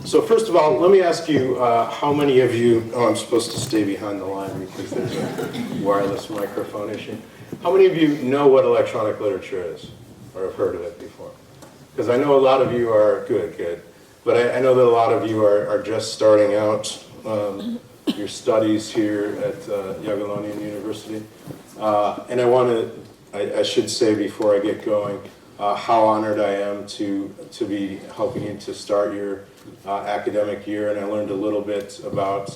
So first of all, let me ask you, how many of you, oh, I'm supposed to stay behind the line because there's a wireless microphone issue. How many of you know what electronic literature is or have heard of it before? Because I know a lot of you are, good. But I know that a lot of you are just starting out your studies here at Jagiellionaian University. And I should say before I get going, how honored I am to be helping you to start your academic year. And I learned a little bit about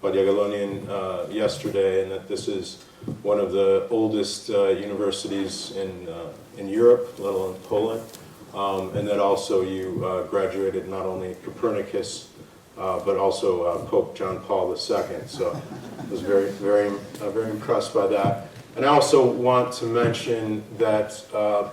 Jagiellonian yesterday, and that this is one of the oldest universities in Europe, let alone Poland. And that also you graduated not only Copernicus, but also Pope John Paul II. So I was very impressed by that. And I also want to mention that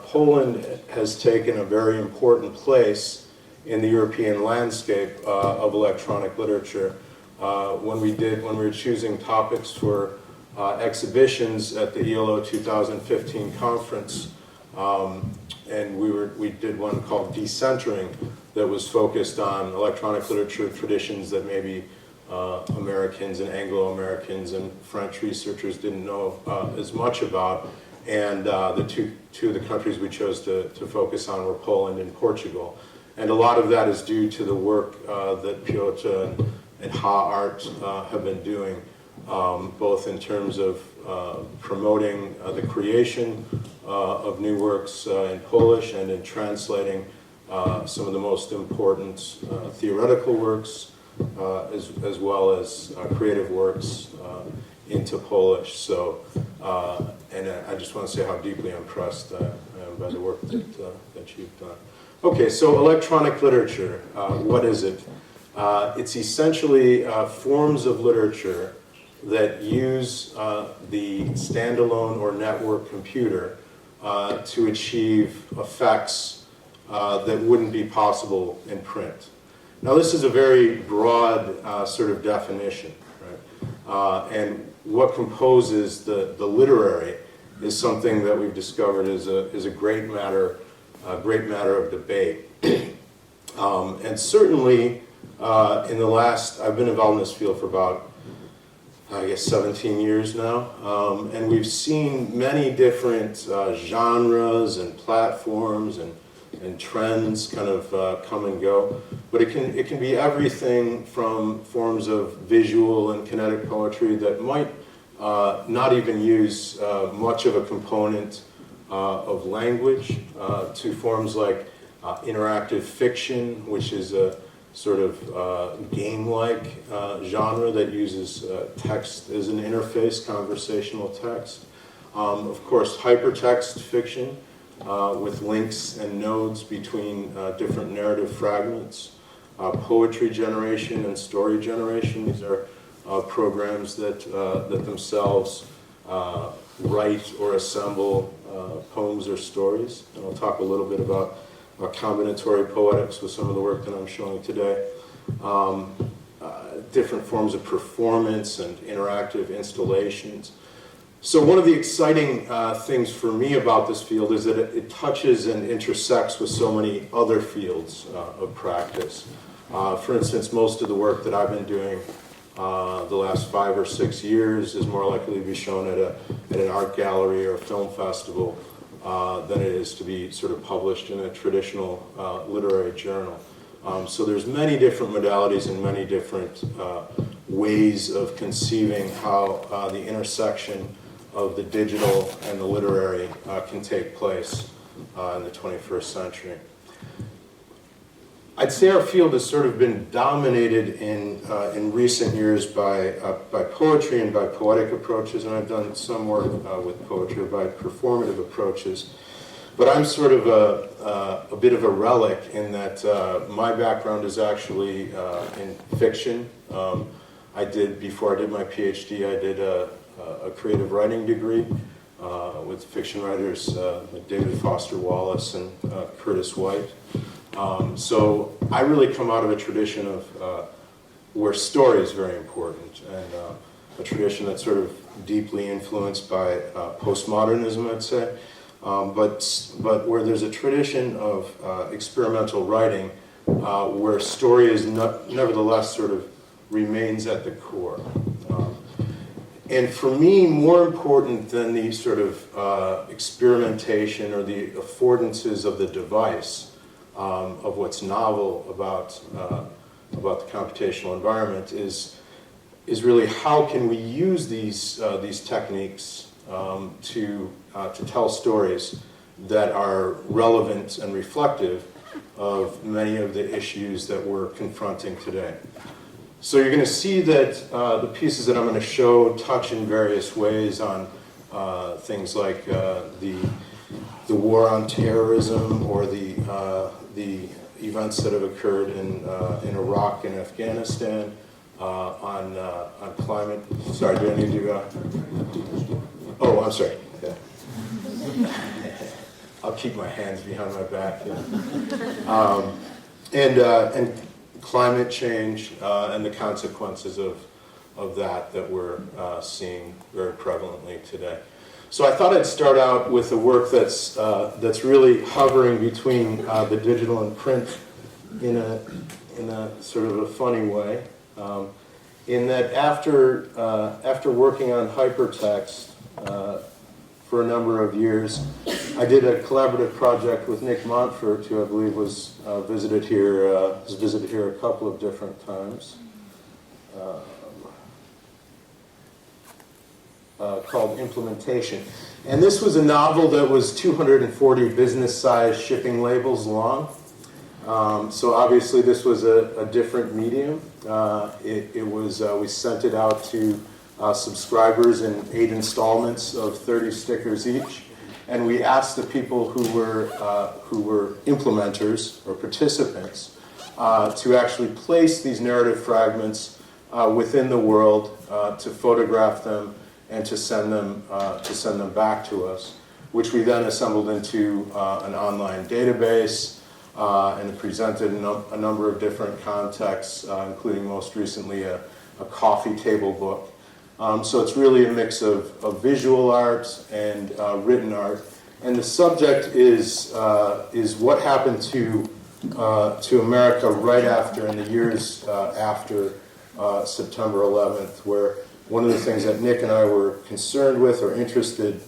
Poland has taken a very important place in the European landscape of electronic literature. When we were choosing topics for exhibitions at the ELO 2015 conference, and we did one called Decentering that was focused on electronic literature traditions that maybe Americans and Anglo-Americans and French researchers didn't know as much about. And the two of the countries we chose to focus on were Poland and Portugal. And a lot of that is due to the work that Piotr and Ha-Art have been doing, both in terms of promoting the creation of new works in Polish and in translating some of the most important theoretical works as well as creative works into Polish. So, and I just want to say how deeply impressed I am by the work that you've done. Okay, so electronic literature, what is it? It's essentially forms of literature that use the standalone or network computer to achieve effects that wouldn't be possible in print. Now this is a very broad sort of definition, right? And what composes the literary is something that we've discovered is a great matter of debate. And certainly in the last, I've been involved in this field for about, I guess, 17 years now, and we've seen many different genres and platforms and trends kind of come and go. But it can be everything from forms of visual and kinetic poetry that might not even use much of a component of language, to forms like interactive fiction, which is a sort of game-like genre that uses text as an interface, conversational text. Of course, hypertext fiction with links and nodes between different narrative fragments. Poetry generation and story generation. These are programs that themselves write or assemble poems or stories. And I'll talk a little bit about combinatory poetics with some of the work that I'm showing today. Different forms of performance and interactive installations. So one of the exciting things for me about this field is that it touches and intersects with so many other fields of practice. For instance, most of the work that I've been doing the last 5 or 6 years is more likely to be shown at an art gallery or a film festival than it is to be sort of published in a traditional literary journal. So there's many different modalities and many different ways of conceiving how the intersection of the digital and the literary can take place in the 21st century. I'd say our field has sort of been dominated in recent years by poetry and by poetic approaches, and I've done some work with poetry by performative approaches. But I'm sort of a bit of a relic in that my background is actually in fiction. Before I did my PhD, I did a creative writing degree with fiction writers like David Foster Wallace and Curtis White. So I really come out of a tradition of where story is very important, and a tradition that's sort of deeply influenced by postmodernism, I'd say, but where there's a tradition of experimental writing where story is nevertheless sort of remains at the core. And for me, more important than the sort of experimentation or the affordances of the device of what's novel about the computational environment is really how can we use these techniques to tell stories that are relevant and reflective of many of the issues that we're confronting today. So you're going to see that the pieces that I'm going to show touch in various ways on things like the war on terrorism or the events that have occurred in Iraq and Afghanistan, on climate. Sorry, do I need to? Oh, I'm sorry. Yeah. I'll keep my hands behind my back. Yeah. And climate change and the consequences of that we're seeing very prevalently today. So I thought I'd start out with a work that's really hovering between the digital and print in a sort of a funny way. In that after working on hypertext for a number of years, I did a collaborative project with Nick Montfort, who I believe was visited here a couple of different times, called Implementation. And this was a novel that was 240 business-sized shipping labels long. So obviously this was a different medium. We sent it out to subscribers in 8 installments of 30 stickers each. And we asked the people who were implementers or participants to actually place these narrative fragments within the world, to photograph them and to send them back to us, which we then assembled into an online database and presented in a number of different contexts, including most recently a coffee table book. So it's really a mix of visual art and written art, and the subject is what happened to America right after, in the years after September 11th, where one of the things that Nick and I were concerned with or interested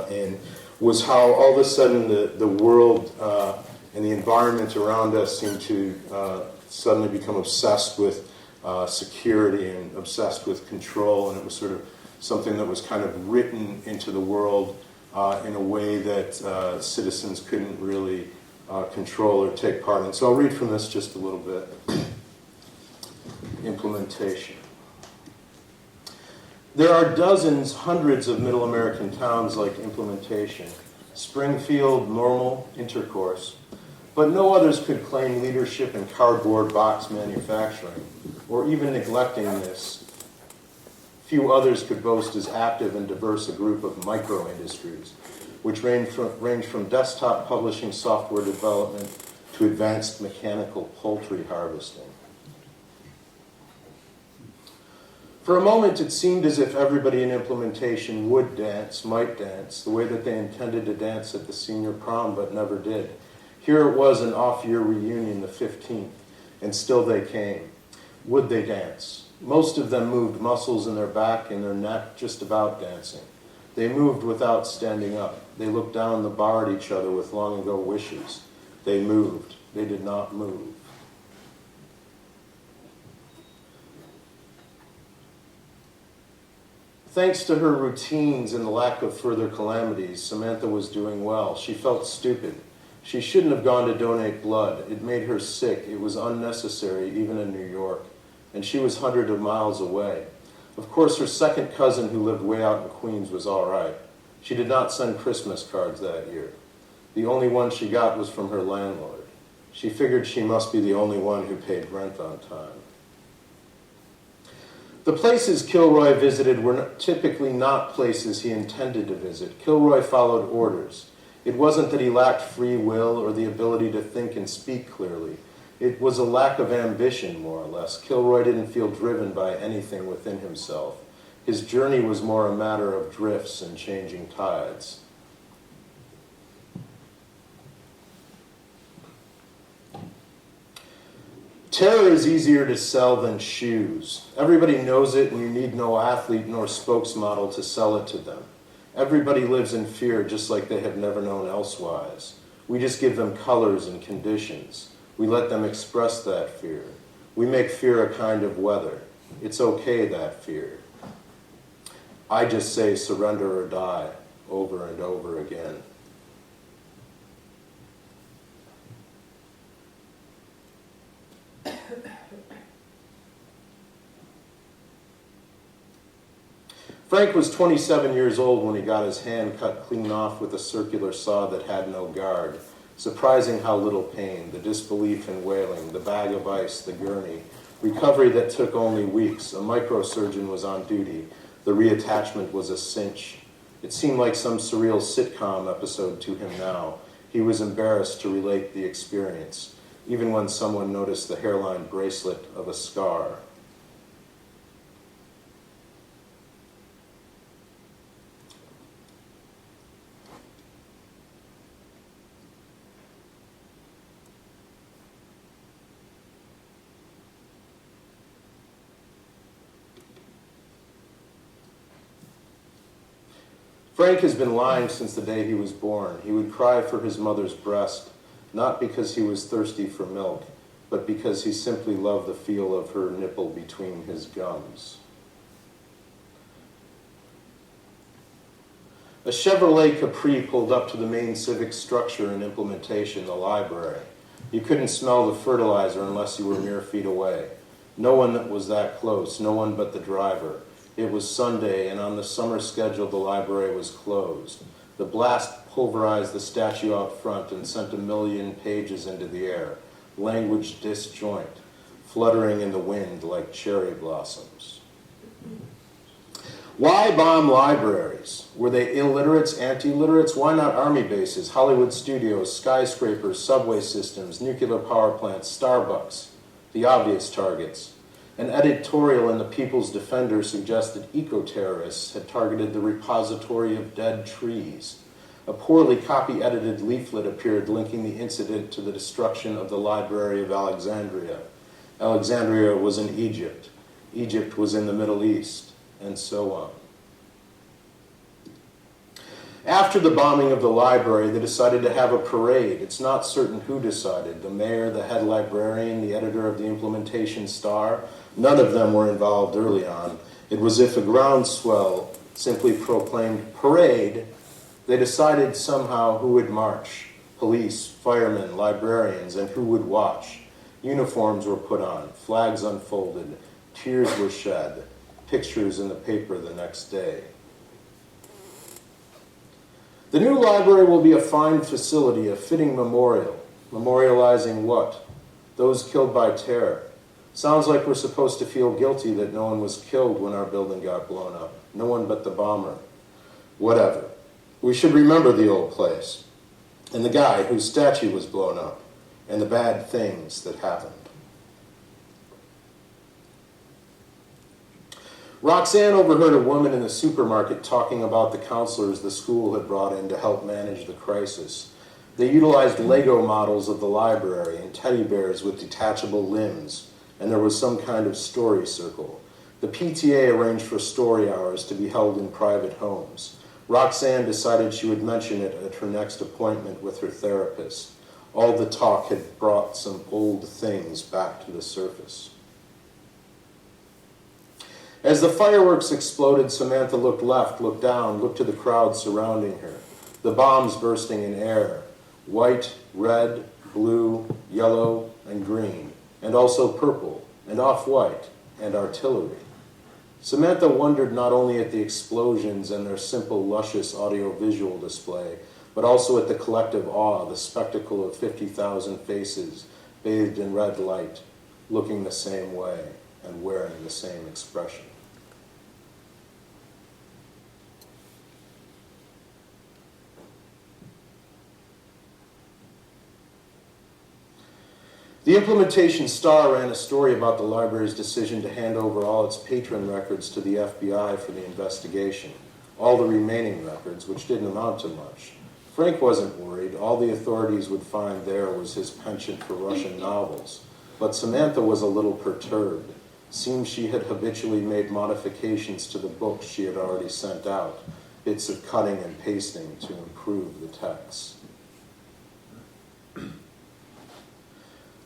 in was how all of a sudden the world and the environment around us seemed to suddenly become obsessed with security and obsessed with control, and it was sort of something that was kind of written into the world in a way that citizens couldn't really control or take part in. So I'll read from this just a little bit. Implementation. There are dozens, hundreds of Middle American towns like Implementation, Springfield, Normal, Intercourse, but no others could claim leadership in cardboard box manufacturing, or even neglecting this. Few others could boast as active and diverse a group of micro-industries, which range from desktop publishing software development to advanced mechanical poultry harvesting. For a moment, it seemed as if everybody in Implementation would dance, might dance, the way that they intended to dance at the senior prom, but never did. Here it was, an off-year reunion, the 15th, and still they came. Would they dance? Most of them moved muscles in their back and their neck just about dancing. They moved without standing up. They looked down the bar at each other with long-ago wishes. They moved. They did not move. Thanks to her routines and the lack of further calamities, Samantha was doing well. She felt stupid. She shouldn't have gone to donate blood. It made her sick. It was unnecessary, even in New York. And she was hundreds of miles away. Of course, her second cousin, who lived way out in Queens, was all right. She did not send Christmas cards that year. The only one she got was from her landlord. She figured she must be the only one who paid rent on time. The places Kilroy visited were typically not places he intended to visit. Kilroy followed orders. It wasn't that he lacked free will or the ability to think and speak clearly. It was a lack of ambition, more or less. Kilroy didn't feel driven by anything within himself. His journey was more a matter of drifts and changing tides. Terror is easier to sell than shoes. Everybody knows it, and you need no athlete nor spokesmodel to sell it to them. Everybody lives in fear just like they have never known elsewise. We just give them colors and conditions. We let them express that fear. We make fear a kind of weather. It's okay, that fear. I just say surrender or die over and over again. Frank was 27 years old when he got his hand cut clean off with a circular saw that had no guard. Surprising how little pain, the disbelief and wailing, the bag of ice, the gurney. Recovery that took only weeks. A microsurgeon was on duty. The reattachment was a cinch. It seemed like some surreal sitcom episode to him now. He was embarrassed to relate the experience, even when someone noticed the hairline bracelet of a scar. Frank has been lying since the day he was born. He would cry for his mother's breast, not because he was thirsty for milk, but because he simply loved the feel of her nipple between his gums. A Chevrolet Capri pulled up to the main civic structure and implementation, the library. You couldn't smell the fertilizer unless you were mere feet away. No one was that close, no one but the driver. It was Sunday, and on the summer schedule, the library was closed. The blast pulverized the statue out front and sent a million pages into the air, language disjoint, fluttering in the wind like cherry blossoms. Why bomb libraries? Were they illiterates, anti-literates? Why not army bases, Hollywood studios, skyscrapers, subway systems, nuclear power plants, Starbucks? The obvious targets. An editorial in the People's Defender suggested eco-terrorists had targeted the repository of dead trees. A poorly copy-edited leaflet appeared linking the incident to the destruction of the Library of Alexandria. Alexandria was in Egypt. Egypt was in the Middle East, and so on. After the bombing of the library, they decided to have a parade. It's not certain who decided. The mayor, the head librarian, the editor of the Implementation Star. None of them were involved early on. It was as if a groundswell simply proclaimed parade. They decided somehow who would march. Police, firemen, librarians, and who would watch. Uniforms were put on, flags unfolded, tears were shed, pictures in the paper the next day. The new library will be a fine facility, a fitting memorial. Memorializing what? Those killed by terror. Sounds like we're supposed to feel guilty that no one was killed when our building got blown up. No one but the bomber. Whatever. We should remember the old place, and the guy whose statue was blown up, and the bad things that happened. Roxanne overheard a woman in the supermarket talking about the counselors the school had brought in to help manage the crisis. They utilized Lego models of the library and teddy bears with detachable limbs, and there was some kind of story circle. The PTA arranged for story hours to be held in private homes. Roxanne decided she would mention it at her next appointment with her therapist. All the talk had brought some old things back to the surface. As the fireworks exploded, Samantha looked left, looked down, looked to the crowd surrounding her. The bombs bursting in air. White, red, blue, yellow, and green. And also purple, and off-white, and artillery. Samantha wondered not only at the explosions and their simple, luscious audiovisual display, but also at the collective awe, the spectacle of 50,000 faces bathed in red light, looking the same way and wearing the same expression. The Implementation Star ran a story about the library's decision to hand over all its patron records to the FBI for the investigation. All the remaining records, which didn't amount to much. Frank wasn't worried. All the authorities would find there was his penchant for Russian novels. But Samantha was a little perturbed. Seemed she had habitually made modifications to the books she had already sent out, bits of cutting and pasting to improve the text.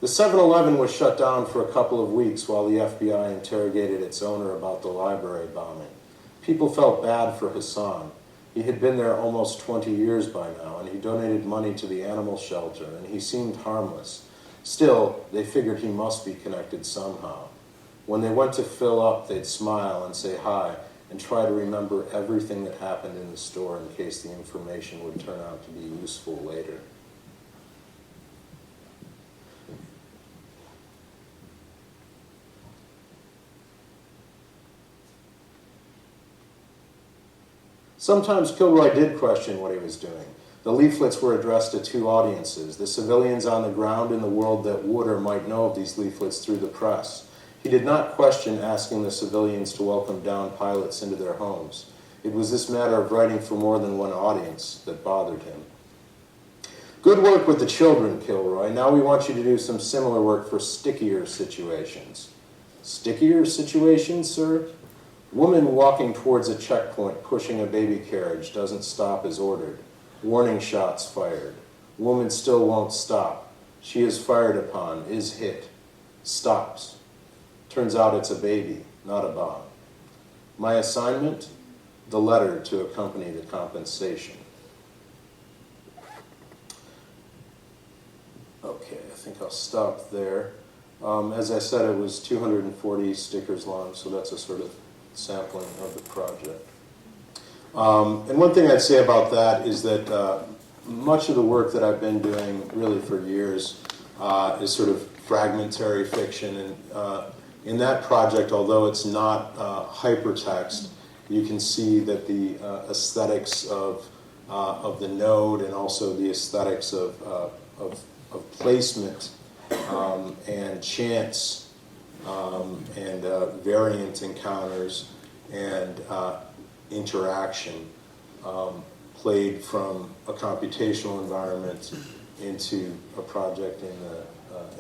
The 7-Eleven was shut down for a couple of weeks while the FBI interrogated its owner about the library bombing. People felt bad for Hassan. He had been there almost 20 years by now, and he donated money to the animal shelter, and he seemed harmless. Still, they figured he must be connected somehow. When they went to fill up, they'd smile and say hi, and try to remember everything that happened in the store in case the information would turn out to be useful later. Sometimes Kilroy did question what he was doing. The leaflets were addressed to two audiences, the civilians on the ground in the world that would or might know of these leaflets through the press. He did not question asking the civilians to welcome down pilots into their homes. It was this matter of writing for more than one audience that bothered him. Good work with the children, Kilroy. Now we want you to do some similar work for stickier situations. Stickier situations, sir? Woman walking towards a checkpoint pushing a baby carriage doesn't stop as ordered. Warning shots fired. Woman still won't stop. She is fired upon, is hit. Stops. Turns out it's a baby, not a bomb. My assignment? The letter to accompany the compensation. Okay, I think I'll stop there. As I said, it was 240 stickers long, so that's a sort of sampling of the project. And one thing I'd say about that is that much of the work that I've been doing really for years is sort of fragmentary fiction. And in that project, although it's not hypertext, you can see that the aesthetics of the node and also the aesthetics of placement and chance and variant encounters and interaction played from a computational environment into a project in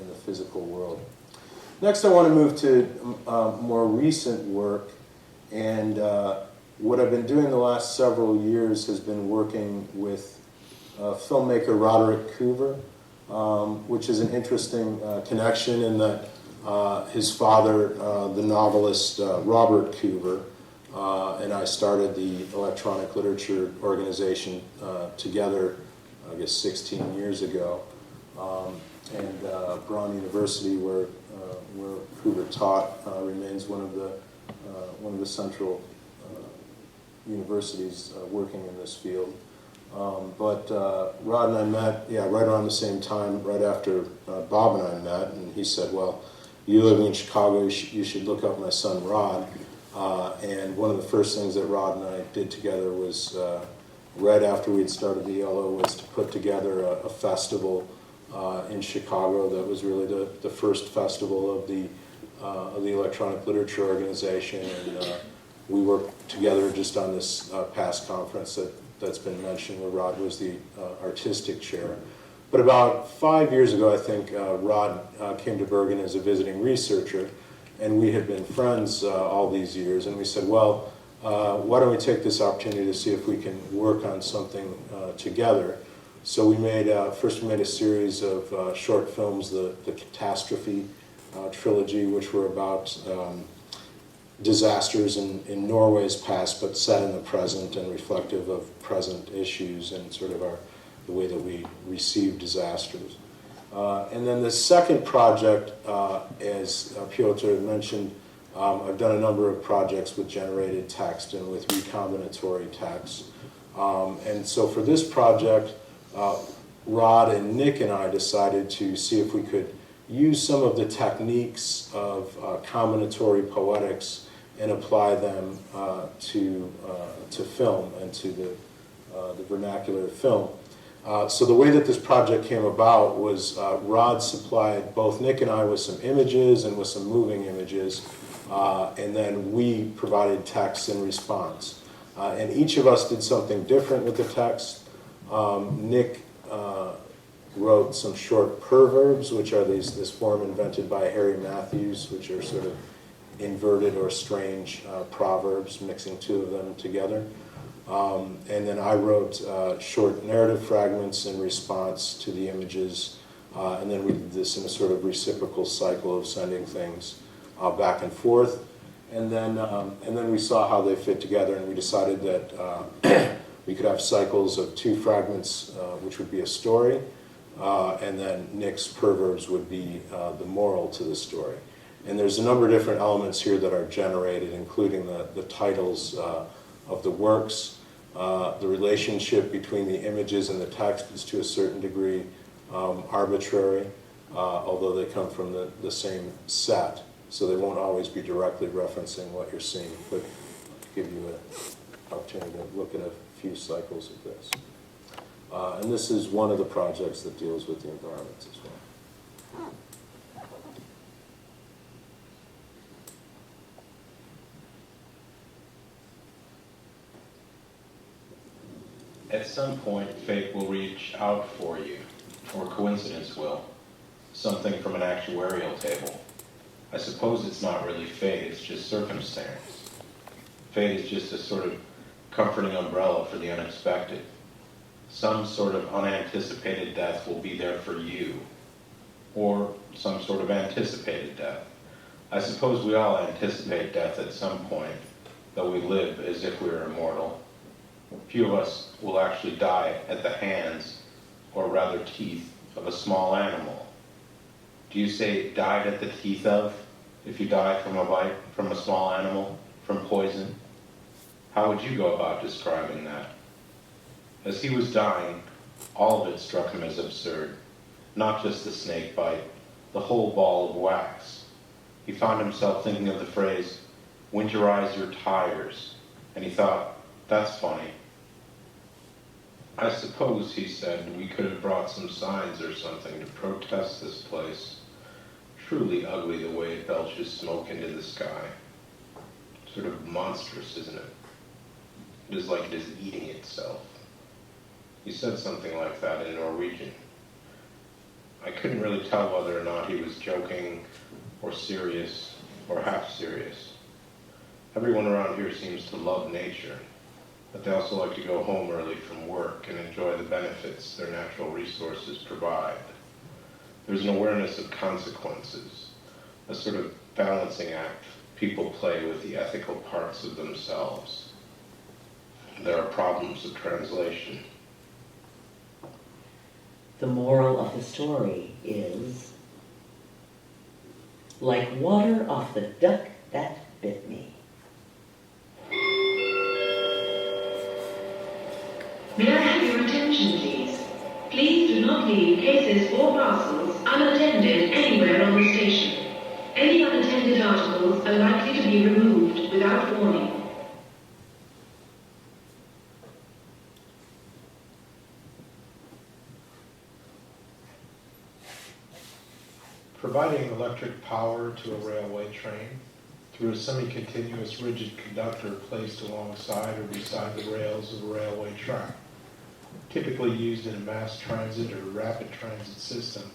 the physical world. Next, I want to move to more recent work, and what I've been doing the last several years has been working with filmmaker Roderick Coover, which is an interesting connection in that his father, the novelist Robert Coover, and I started the electronic literature organization together, I guess 16 years ago. And Brown University, where Coover taught, remains one of the central universities working in this field. But Rod and I met, right around the same time, right after Bob and I met, and he said, well, you live in Chicago, you should look up my son Rod. And one of the first things that Rod and I did together was, right after we'd started the ELO, was to put together a festival in Chicago that was really the first festival of the Electronic Literature Organization. And we worked together just on this past conference that's been mentioned, where Rod was the artistic chair. But about 5 years ago, I think, Rod came to Bergen as a visiting researcher, and we had been friends all these years, and we said, well, why don't we take this opportunity to see if we can work on something together. So we first made a series of short films, the Catastrophe trilogy, which were about disasters in Norway's past, but set in the present and reflective of present issues and sort of the way that we receive disasters. And then the second project, as Piotr had mentioned, I've done a number of projects with generated text and with recombinatory text. And so for this project, Rod and Nick and I decided to see if we could use some of the techniques of combinatory poetics and apply them to film and to the vernacular film. So the way that this project came about was Rod supplied both Nick and I with some images and with some moving images, and then we provided text in response. And each of us did something different with the text. Nick wrote some short perverbs, which are this form invented by Harry Matthews, which are sort of inverted or strange proverbs, mixing two of them together. And then I wrote short narrative fragments in response to the images, and then we did this in a sort of reciprocal cycle of sending things back and forth. And then we saw how they fit together, and we decided that we could have cycles of two fragments, which would be a story, and then Nick's perverbs would be the moral to the story. And there's a number of different elements here that are generated, including the titles of the works. The relationship between the images and the text is to a certain degree arbitrary, although they come from the same set, so they won't always be directly referencing what you're seeing, but I'll give you an opportunity to look at a few cycles of this. And this is one of the projects that deals with the environments as well. At some point, fate will reach out for you, or coincidence will. Something from an actuarial table. I suppose it's not really fate, it's just circumstance. Fate is just a sort of comforting umbrella for the unexpected. Some sort of unanticipated death will be there for you, or some sort of anticipated death. I suppose we all anticipate death at some point, though we live as if we were immortal. Few of us will actually die at the hands, or rather teeth, of a small animal. Do you say died at the teeth of, if you die from a bite from a small animal, from poison? How would you go about describing that? As he was dying, all of it struck him as absurd. Not just the snake bite, the whole ball of wax. He found himself thinking of the phrase, winterize your tires, and he thought, that's funny. I suppose, he said, we could have brought some signs or something to protest this place. Truly ugly the way it belches smoke into the sky. Sort of monstrous, isn't it? It is like it is eating itself. He said something like that in Norwegian. I couldn't really tell whether or not he was joking or serious or half serious. Everyone around here seems to love nature, but they also like to go home early from work and enjoy the benefits their natural resources provide. There's an awareness of consequences, a sort of balancing act people play with the ethical parts of themselves. There are problems of translation. The moral of the story is, like water off the duck that bit me. May I have your attention, please? Please do not leave cases or parcels unattended anywhere on the station. Any unattended articles are likely to be removed without warning. Providing electric power to a railway train through a semi-continuous rigid conductor placed alongside or beside the rails of a railway track, typically used in a mass transit or rapid transit system,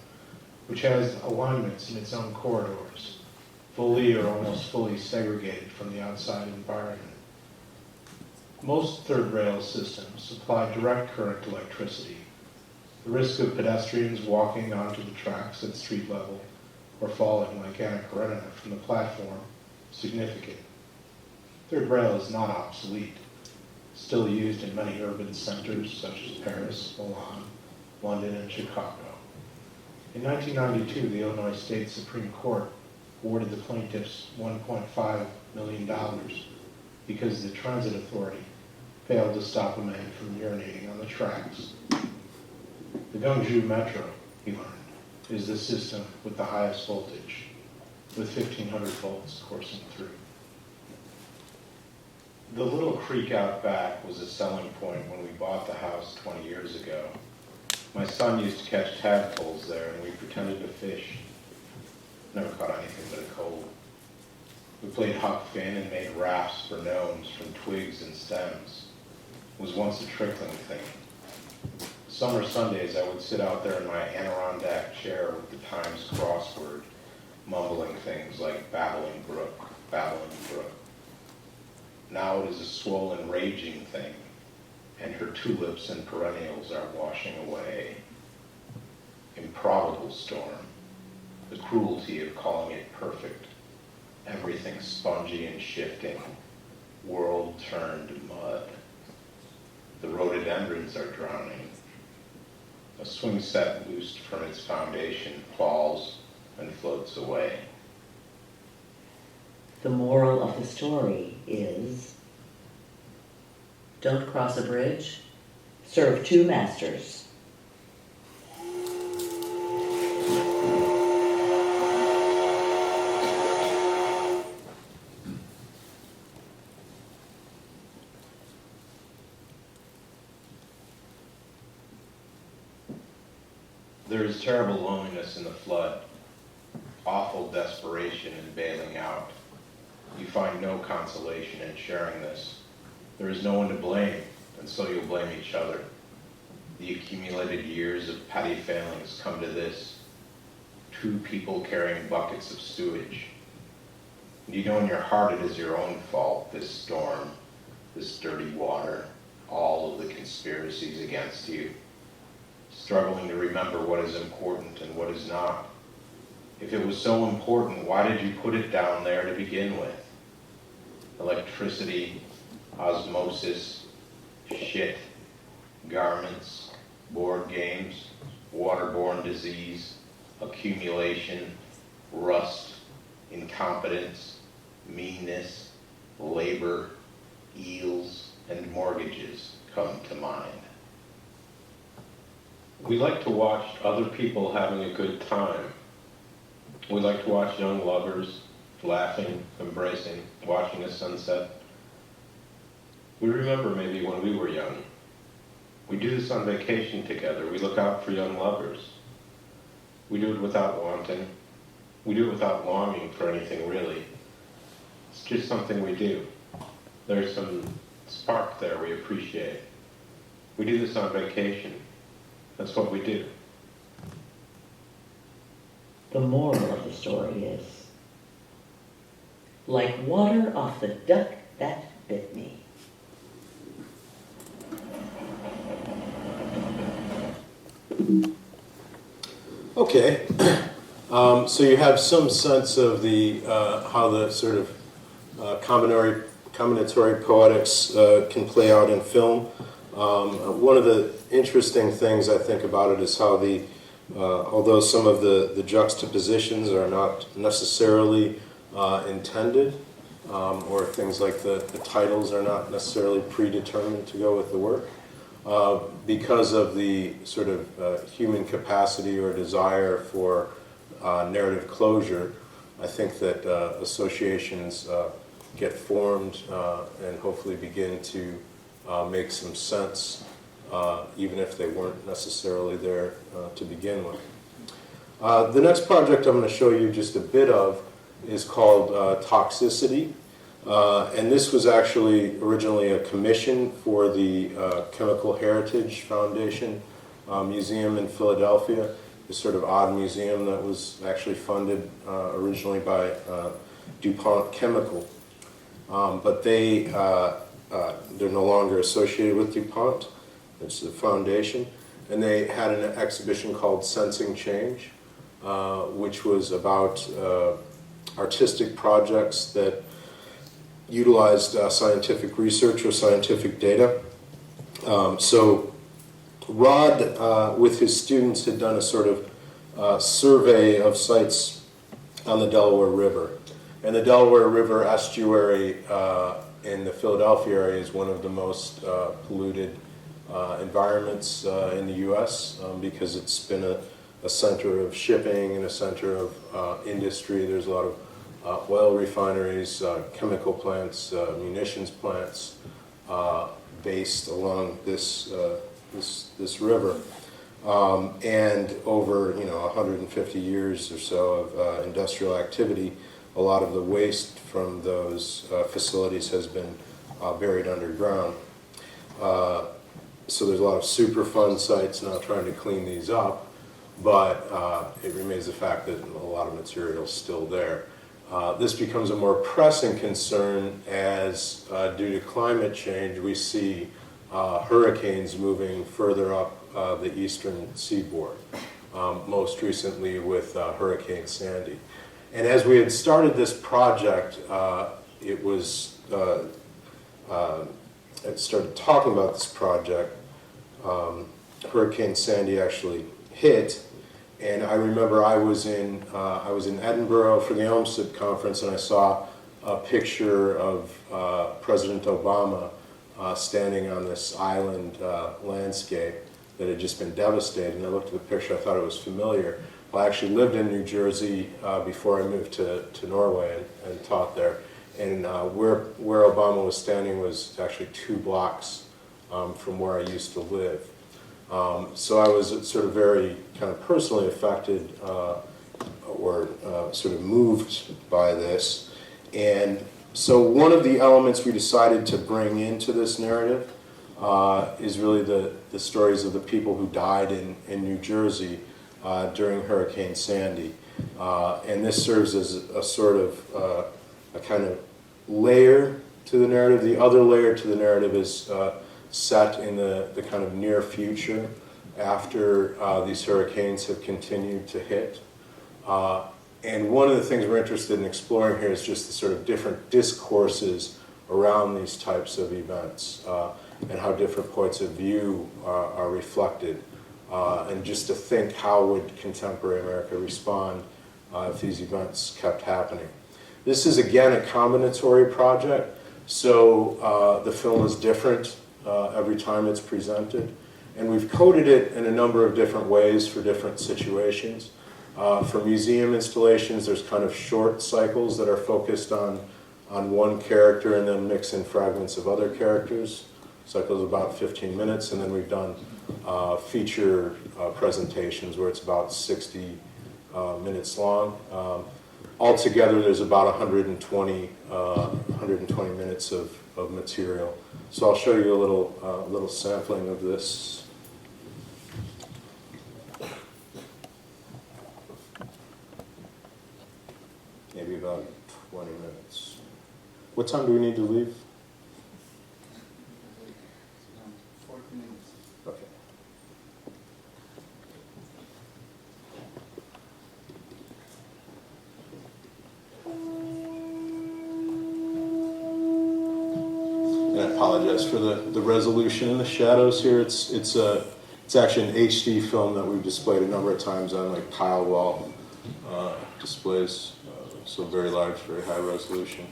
which has alignments in its own corridors, fully or almost fully segregated from the outside environment. Most third rail systems supply direct current electricity. The risk of pedestrians walking onto the tracks at street level or falling like Anna Karenina from the platform is significant. Third rail is not obsolete, still used in many urban centers such as Paris, Milan, London, and Chicago. In 1992, the Illinois State Supreme Court awarded the plaintiffs $1.5 million because the transit authority failed to stop a man from urinating on the tracks. The Gyeongju Metro, he learned, is the system with the highest voltage, with 1,500 volts coursing through. The little creek out back was a selling point when we bought the house 20 years ago. My son used to catch tadpoles there, and we pretended to fish. Never caught anything but a cold. We played Huck Finn and made rafts for gnomes from twigs and stems. It was once a trickling thing. Summer Sundays, I would sit out there in my Adirondack chair with the Times crossword, mumbling things like babbling brook, babbling brook. Now it is a swollen, raging thing, and her tulips and perennials are washing away. Improbable storm, the cruelty of calling it perfect, everything spongy and shifting, world turned mud. The rhododendrons are drowning. A swing set loosed from its foundation falls and floats away. The moral of the story is, don't cross a bridge, serve two masters. There is terrible loneliness in the flood, awful desperation in bailing out. You find no consolation in sharing this. There is no one to blame, and so you'll blame each other. The accumulated years of petty failings come to this: two people carrying buckets of sewage. You know in your heart it is your own fault, this storm, this dirty water, all of the conspiracies against you. Struggling to remember what is important and what is not. If it was so important, why did you put it down there to begin with? Electricity, osmosis, shit, garments, board games, waterborne disease, accumulation, rust, incompetence, meanness, labor, eels, and mortgages come to mind. We like to watch other people having a good time. We like to watch young lovers laughing, embracing, watching a sunset. We remember maybe when we were young. We do this on vacation together. We look out for young lovers. We do it without wanting. We do it without longing for anything really. It's just something we do. There's some spark there we appreciate. We do this on vacation. That's what we do. The moral of the story is, like water off the duck that bit me. Okay, so you have some sense of the how the sort of combinatory poetics can play out in film. One of the interesting things I think about it is how the although some of the juxtapositions are not necessarily intended, or things like the titles are not necessarily predetermined to go with the work, because of the sort of human capacity or desire for narrative closure, I think that associations get formed and hopefully begin to make some sense, even if they weren't necessarily there to begin with. The next project I'm going to show you just a bit of is called Toxicity. And this was actually originally a commission for the Chemical Heritage Foundation Museum in Philadelphia, this sort of odd museum that was actually funded originally by DuPont Chemical. But they're no longer associated with DuPont. It's the foundation. And they had an exhibition called Sensing Change, which was about artistic projects that utilized scientific research or scientific data. So Rod, with his students, had done a sort of survey of sites on the Delaware River. And the Delaware River estuary in the Philadelphia area is one of the most polluted environments in the U.S. Because it's been a center of shipping and a center of industry. There's a lot of oil refineries, chemical plants, munitions plants based along this river. And over 150 years or so of industrial activity, a lot of the waste from those facilities has been buried underground. So there's a lot of Superfund sites now trying to clean these up, but it remains the fact that a lot of material is still there. This becomes a more pressing concern as, due to climate change, we see hurricanes moving further up the eastern seaboard, most recently with Hurricane Sandy. And as we had started this project, I started talking about this project, Hurricane Sandy actually hit, and I remember I was in Edinburgh for the Elmstead conference, and I saw a picture of President Obama standing on this island landscape that had just been devastated. And I looked at the picture, I thought it was familiar. Well, I actually lived in New Jersey before I moved to Norway and taught there. And where Obama was standing was actually 2 blocks from where I used to live. So I was sort of very kind of personally affected or sort of moved by this. And so one of the elements we decided to bring into this narrative is really the stories of the people who died in New Jersey during Hurricane Sandy. And this serves as a sort of a kind of layer to the narrative. The other layer to the narrative is set in the kind of near future after these hurricanes have continued to hit. And one of the things we're interested in exploring here is just the sort of different discourses around these types of events and how different points of view are reflected. And just to think, how would contemporary America respond if these events kept happening? This is, again, a combinatory project, so the film is different every time it's presented. And we've coded it in a number of different ways for different situations. For museum installations, there's kind of short cycles that are focused on one character and then mix in fragments of other characters. Cycles about 15 minutes, and then we've done feature presentations where it's about 60 minutes long. Altogether, there's about 120 minutes of material. So I'll show you a little sampling of this. Maybe about 20 minutes. What time do we need to leave? 40 minutes. Okay. And I apologize for the resolution and the shadows here. It's actually an HD film that we've displayed a number of times on like tile wall displays. So very large, very high resolution.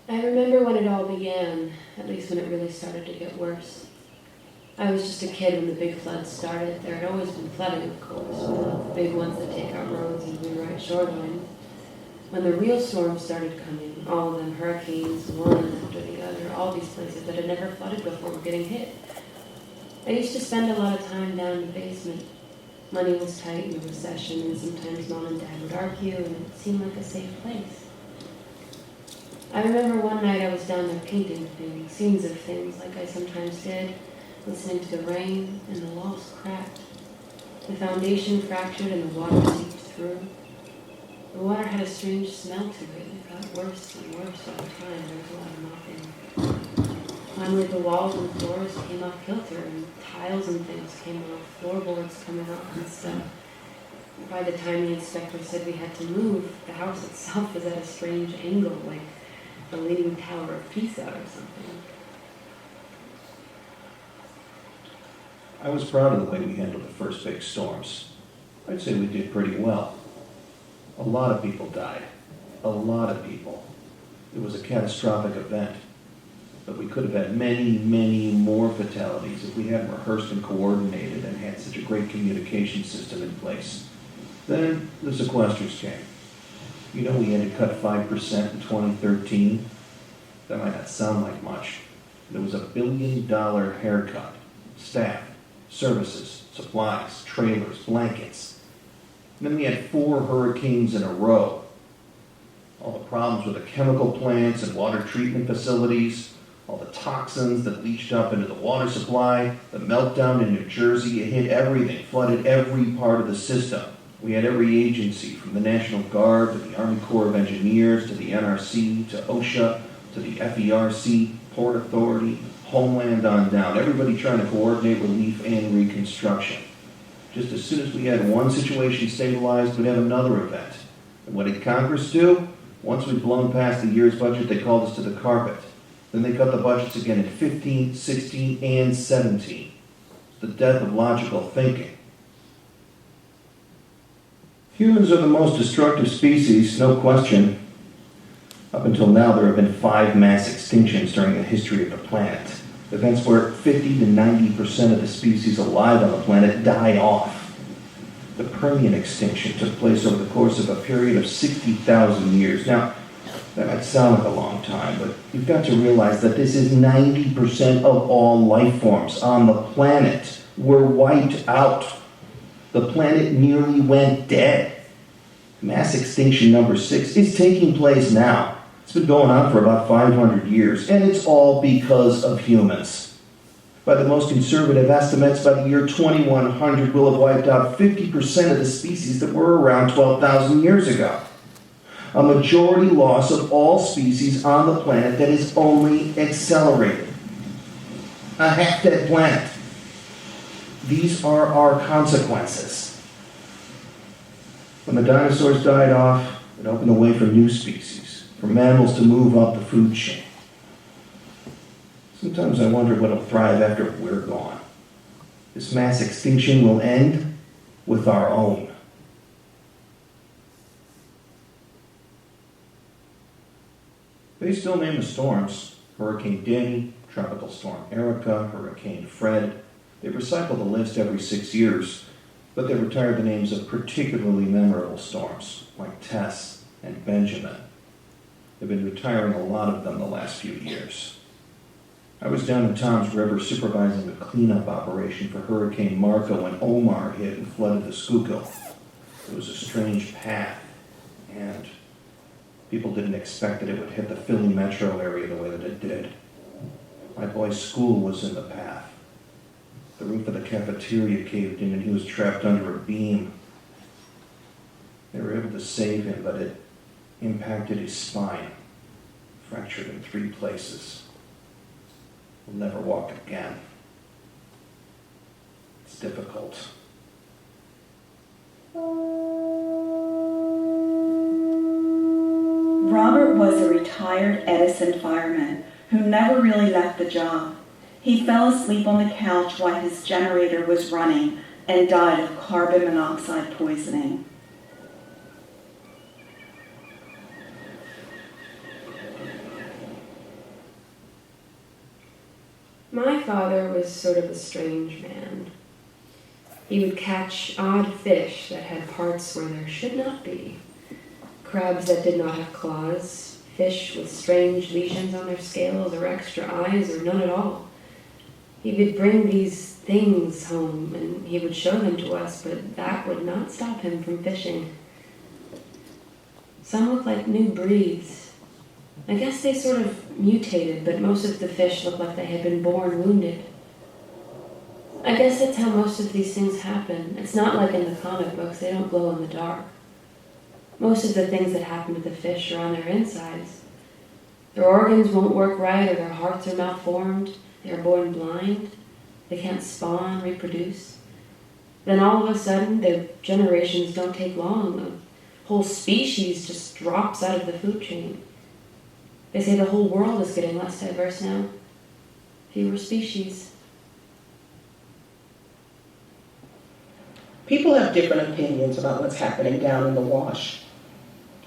I remember when it all began, at least when it really started to get worse. I was just a kid when the big floods started. There had always been flooding, of course, the big ones that take out roads and rewrite shorelines. When the real storms started coming, all of them hurricanes, one after the other, all these places that had never flooded before were getting hit. I used to spend a lot of time down in the basement. Money was tight in the recession, and sometimes Mom and Dad would argue, and it seemed like a safe place. I remember one night I was down there painting things, scenes of things, like I sometimes did, listening to the rain, and the walls cracked. The foundation fractured and the water seeped through. The water had a strange smell to it. It got worse and worse all the time. There was a lot of mopping. Finally, the walls and floors came off kilter, and tiles and things came off, floorboards coming off and stuff. By the time the inspector said we had to move, the house itself was at a strange angle, like the Leaning Tower of Pisa or something. I was proud of the way we handled the first big storms. I'd say we did pretty well. A lot of people died. A lot of people. It was a catastrophic event. But we could have had many, many more fatalities if we hadn't rehearsed and coordinated and had such a great communication system in place. Then the sequesters came. You know, we had to cut 5% in 2013. That might not sound like much, There was $1 billion haircut. Staff, services, supplies, trailers, blankets. And then we had 4 hurricanes in a row. All the problems with the chemical plants and water treatment facilities, all the toxins that leached up into the water supply, the meltdown in New Jersey, it hit everything, flooded every part of the system. We had every agency, from the National Guard to the Army Corps of Engineers to the NRC to OSHA to the FERC, Port Authority, Homeland on down, everybody trying to coordinate relief and reconstruction. Just as soon as we had one situation stabilized, we'd have another event. And what did Congress do? Once we'd blown past the year's budget, they called us to the carpet. Then they cut the budgets again in 15, 16, and 17. The death of logical thinking. Humans are the most destructive species, no question. Up until now, there have been 5 mass extinctions during the history of the planet. Events where 50 to 90% of the species alive on the planet die off. The Permian extinction took place over the course of a period of 60,000 years. Now, that might sound like a long time, but you've got to realize that this is 90% of all life forms on the planet were wiped out. The planet nearly went dead. Mass extinction number 6 is taking place now. It's been going on for about 500 years, and it's all because of humans. By the most conservative estimates, by the year 2100, we'll have wiped out 50% of the species that were around 12,000 years ago. A majority loss of all species on the planet that is only accelerated. A half-dead planet. These are our consequences. When the dinosaurs died off, it opened the way for new species, for mammals to move up the food chain. Sometimes I wonder what'll thrive after we're gone. This mass extinction will end with our own. They still name the storms: Hurricane Danny, Tropical Storm Erica, Hurricane Fred. They recycle the list every 6 years, but they retired the names of particularly memorable storms, like Tess and Benjamin. They've been retiring a lot of them the last few years. I was down in Tom's River supervising the cleanup operation for Hurricane Marco when Omar hit and flooded the Schuylkill. It was a strange path, and people didn't expect that it would hit the Philly metro area the way that it did. My boy's school was in the path. The roof of the cafeteria caved in and he was trapped under a beam. They were able to save him, but it impacted his spine, fractured in 3 places. He'll never walk again. It's difficult. Robert was a retired Edison fireman who never really left the job. He fell asleep on the couch while his generator was running and died of carbon monoxide poisoning. My father was sort of a strange man. He would catch odd fish that had parts where there should not be. Crabs that did not have claws, fish with strange lesions on their scales or extra eyes or none at all. He would bring these things home and he would show them to us, but that would not stop him from fishing. Some looked like new breeds. I guess they sort of mutated, but most of the fish looked like they had been born wounded. I guess that's how most of these things happen. It's not like in the comic books, they don't glow in the dark. Most of the things that happen to the fish are on their insides. Their organs won't work right, or their hearts are malformed. They are born blind. They can't spawn, reproduce. Then all of a sudden, their generations don't take long. A whole species just drops out of the food chain. They say the whole world is getting less diverse now. Fewer species. People have different opinions about what's happening down in the wash.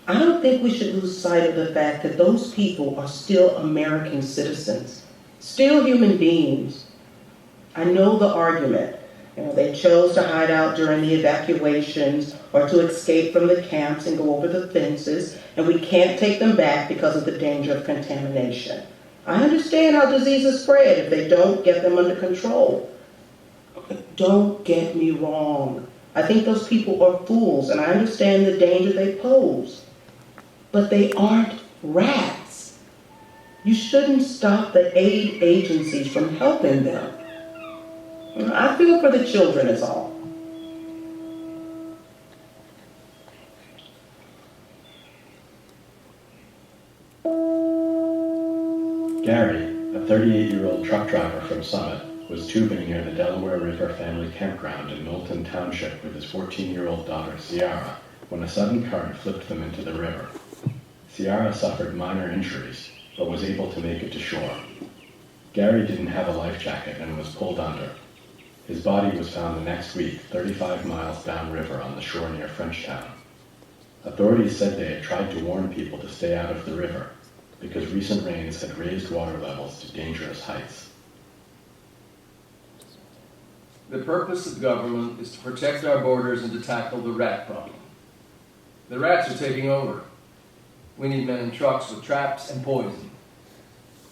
I don't think we should lose sight of the fact that those people are still American citizens, still human beings. I know the argument. They chose to hide out during the evacuations or to escape from the camps and go over the fences, and we can't take them back because of the danger of contamination. I understand how diseases spread if they don't get them under control. But don't get me wrong. I think those people are fools, and I understand the danger they pose. But they aren't rats. You shouldn't stop the aid agencies from helping them. I feel for the children is all. Gary, a 38-year-old truck driver from Summit, was tubing near the Delaware River family campground in Knowlton Township with his 14-year-old daughter, Ciara, when a sudden current flipped them into the river. Ciara suffered minor injuries, but was able to make it to shore. Gary didn't have a life jacket and was pulled under. His body was found the next week, 35 miles downriver on the shore near Frenchtown. Authorities said they had tried to warn people to stay out of the river because recent rains had raised water levels to dangerous heights. The purpose of government is to protect our borders and to tackle the rat problem. The rats are taking over. We need men in trucks with traps and poison.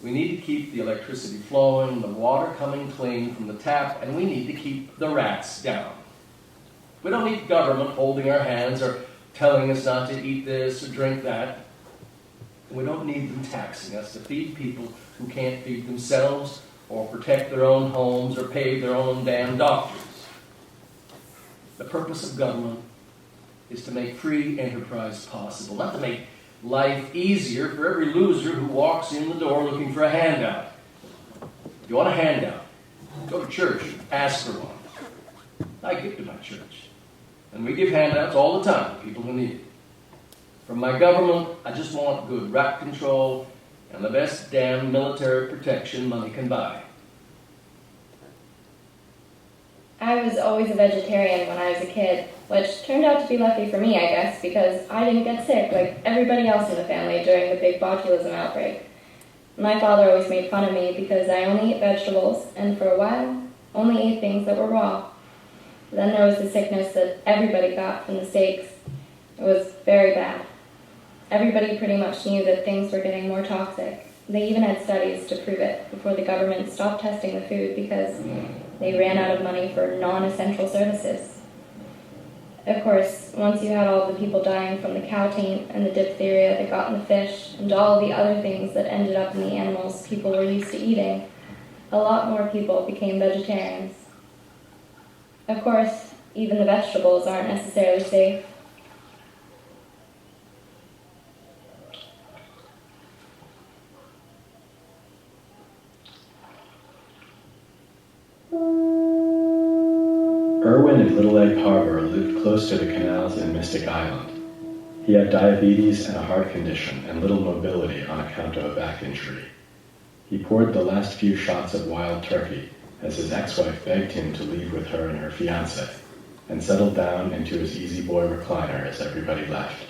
We need to keep the electricity flowing, the water coming clean from the tap, and we need to keep the rats down. We don't need government holding our hands or telling us not to eat this or drink that. We don't need them taxing us to feed people who can't feed themselves or protect their own homes or pay their own damn doctors. The purpose of government is to make free enterprise possible, not to make life easier for every loser who walks in the door looking for a handout. If you want a handout, go to church, ask for one. I give to my church, and we give handouts all the time to people who need it. From my government, I just want good rat control and the best damn military protection money can buy. I was always a vegetarian when I was a kid, which turned out to be lucky for me, I guess, because I didn't get sick like everybody else in the family during the big botulism outbreak. My father always made fun of me because I only ate vegetables, and for a while, only ate things that were raw. Then there was the sickness that everybody got from the steaks. It was very bad. Everybody pretty much knew that things were getting more toxic. They even had studies to prove it before the government stopped testing the food because they ran out of money for non-essential services. Of course, once you had all the people dying from the cow taint and the diphtheria that got in the fish and all the other things that ended up in the animals people were used to eating, a lot more people became vegetarians. Of course, even the vegetables aren't necessarily safe. Irwin in Little Egg Harbor lived close to the canals in Mystic Island. He had diabetes and a heart condition and little mobility on account of a back injury. He poured the last few shots of wild turkey as his ex-wife begged him to leave with her and her fiancé, and settled down into his easy boy recliner as everybody left.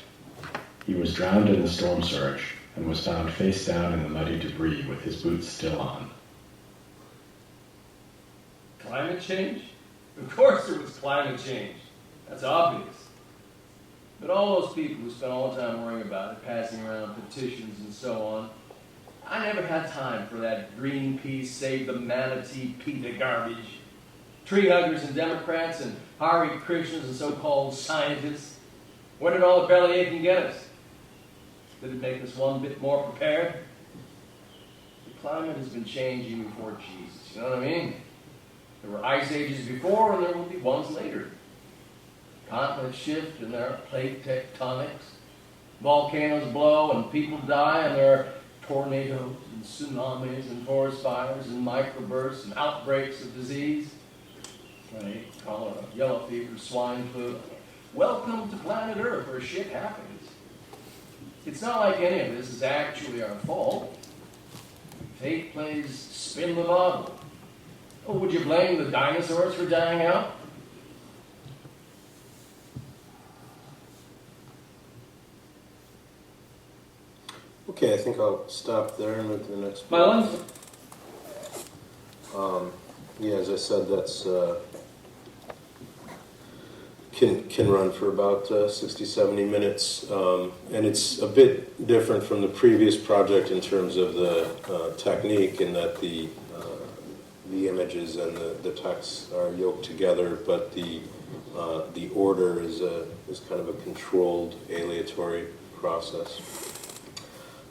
He was drowned in the storm surge and was found face down in the muddy debris with his boots still on. Climate change? Of course there was climate change. That's obvious. But all those people who spent all the time worrying about it, passing around petitions and so on, I never had time for that Greenpeace, Save the Manatee, PETA garbage. Tree huggers and Democrats and Hare Krishnas and so-called scientists. Where did all the bellyaching get us? Did it make us one bit more prepared? The climate has been changing before Jesus, you know what I mean? There were ice ages before, and there will be ones later. Continents shift, and there are plate tectonics. Volcanoes blow, and people die, and there are tornadoes, and tsunamis, and forest fires, and microbursts, and outbreaks of disease. Right? Cholera, yellow fever, swine flu. Welcome to planet Earth, where shit happens. It's not like any of this is actually our fault. Fate plays spin the bottle. Oh, would you blame the dinosaurs for dying out? Okay, I think I'll stop there and move to the next My one. lunch. Yeah, as I said, that's can run for about 60, 70 minutes, and it's a bit different from the previous project in terms of the technique, in that the images and the text are yoked together, but the order is kind of a controlled aleatory process.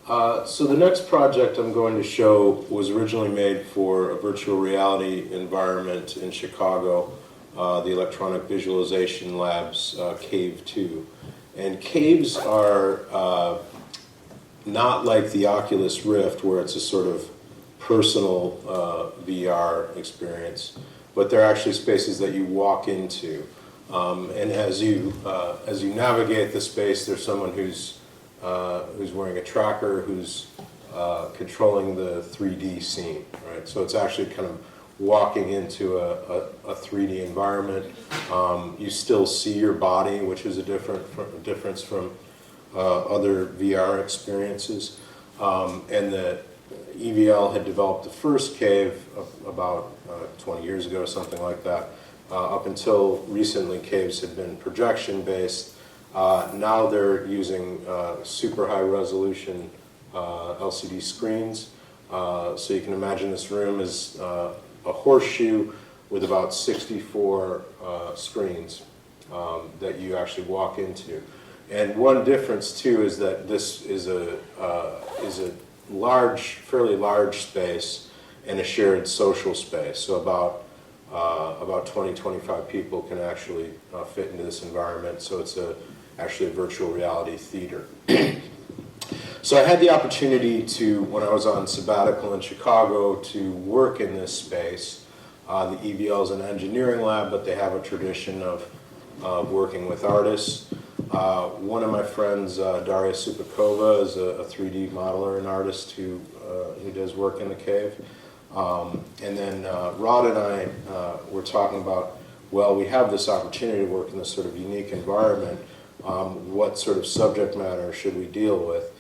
So the next project I'm going to show was originally made for a virtual reality environment in Chicago, the Electronic Visualization Lab's Cave 2. And caves are not like the Oculus Rift, where it's a sort of personal VR experience, but they're actually spaces that you walk into. And as you navigate the space, there's someone who's wearing a tracker, who's controlling the 3D scene, right? So it's actually kind of walking into a 3D environment. You still see your body, which is a difference from other VR experiences. And the EVL had developed the first cave about 20 years ago, something like that. Up until recently, caves had been projection-based. Now they're using super high resolution LCD screens. So you can imagine this room is a horseshoe with about 64 screens that you actually walk into. And one difference too is that this is a fairly large space and a shared social space. So about 20, 25 people can actually fit into this environment. So it's actually a virtual reality theater. So I had the opportunity to, when I was on sabbatical in Chicago, to work in this space. The EVL is an engineering lab, but they have a tradition of working with artists. One of my friends, Daria Tsoupikova, is a 3D modeler and artist who does work in the cave. And then Rod and I were talking about, well, we have this opportunity to work in this sort of unique environment. What sort of subject matter should we deal with?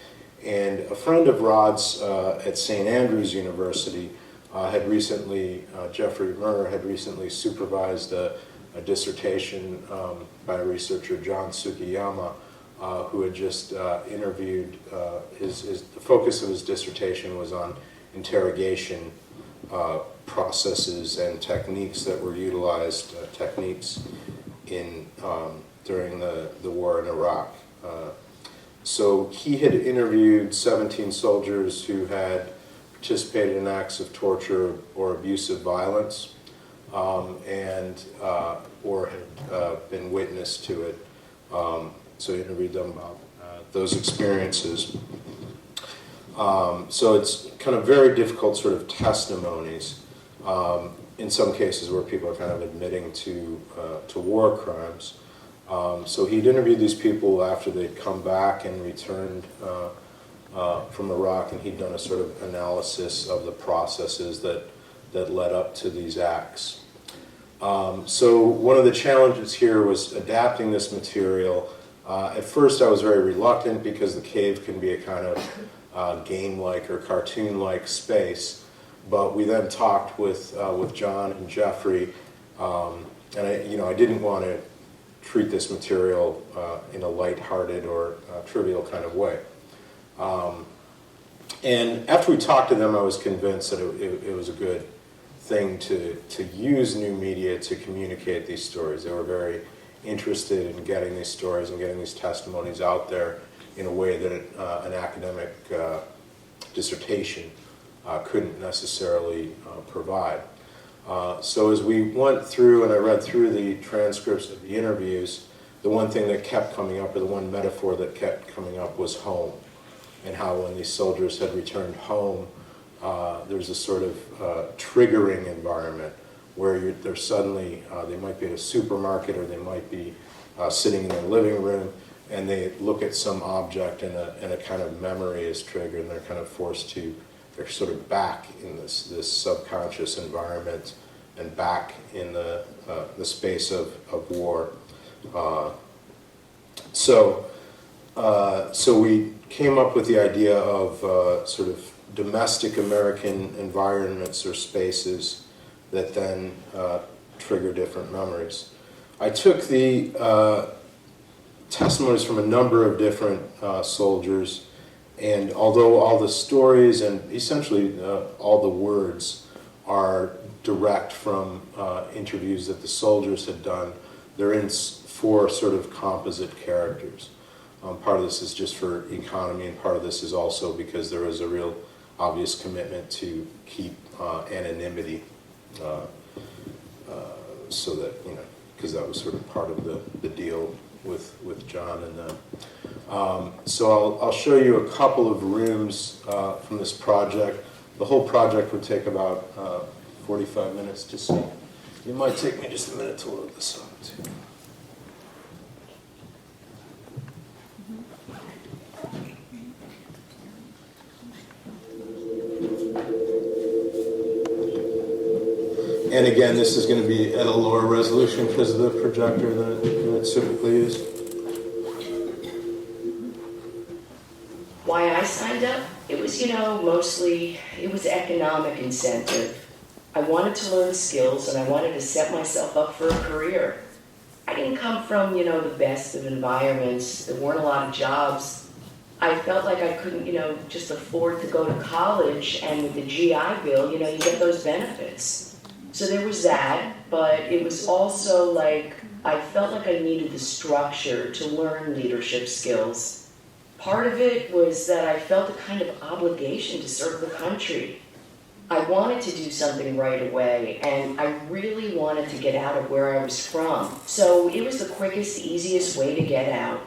And a friend of Rod's at St. Andrews University had recently, Jeffrey Murr, had recently supervised a dissertation by a researcher, John Tsukiyama, who had just interviewed, the focus of his dissertation was on interrogation processes and techniques that were utilized, during the war in Iraq. So he had interviewed 17 soldiers who had participated in acts of torture or abusive violence, or had been witness to it. So he interviewed them about those experiences. So it's kind of very difficult sort of testimonies, in some cases where people are kind of admitting to war crimes. So he'd interviewed these people after they'd come back and returned from Iraq, and he'd done a sort of analysis of the processes that led up to these acts. So one of the challenges here was adapting this material. At first I was very reluctant because the cave can be a kind of game-like or cartoon-like space, but we then talked with John and Jeffrey, and I didn't want to treat this material in a lighthearted or trivial kind of way. And after we talked to them, I was convinced that it was a good thing to use new media to communicate these stories. They were very interested in getting these stories and getting these testimonies out there in a way that an academic dissertation couldn't necessarily provide. So as we went through and I read through the transcripts of the interviews, the one thing that kept coming up, or the one metaphor that kept coming up, was home, and how when these soldiers had returned home, there's a sort of triggering environment where they're suddenly, they might be at a supermarket, or they might be sitting in their living room, and they look at some object and a kind of memory is triggered, and they're kind of forced to, they're sort of back in this subconscious environment and back in the space of war. So we came up with the idea of sort of domestic American environments or spaces that then trigger different memories. I took the testimonies from a number of different soldiers, and although all the stories and essentially all the words are direct from interviews that the soldiers had done, they're in 4 sort of composite characters. Part of this is just for economy, and part of this is also because there was a real obvious commitment to keep anonymity, so that, you know, because that was sort of part of the deal with John and them. So I'll show you a couple of rooms from this project. The whole project would take about 45 minutes to see. It might take me just a minute to load this up too. And again, this is going to be at a lower resolution because of the projector that it's typically used. Why I signed up? It was, mostly, it was economic incentive. I wanted to learn skills and I wanted to set myself up for a career. I didn't come from, the best of environments. There weren't a lot of jobs. I felt like I couldn't, just afford to go to college, and with the GI Bill, you get those benefits. So there was that, but it was also like, I felt like I needed the structure to learn leadership skills. Part of it was that I felt a kind of obligation to serve the country. I wanted to do something right away, and I really wanted to get out of where I was from. So it was the quickest, easiest way to get out.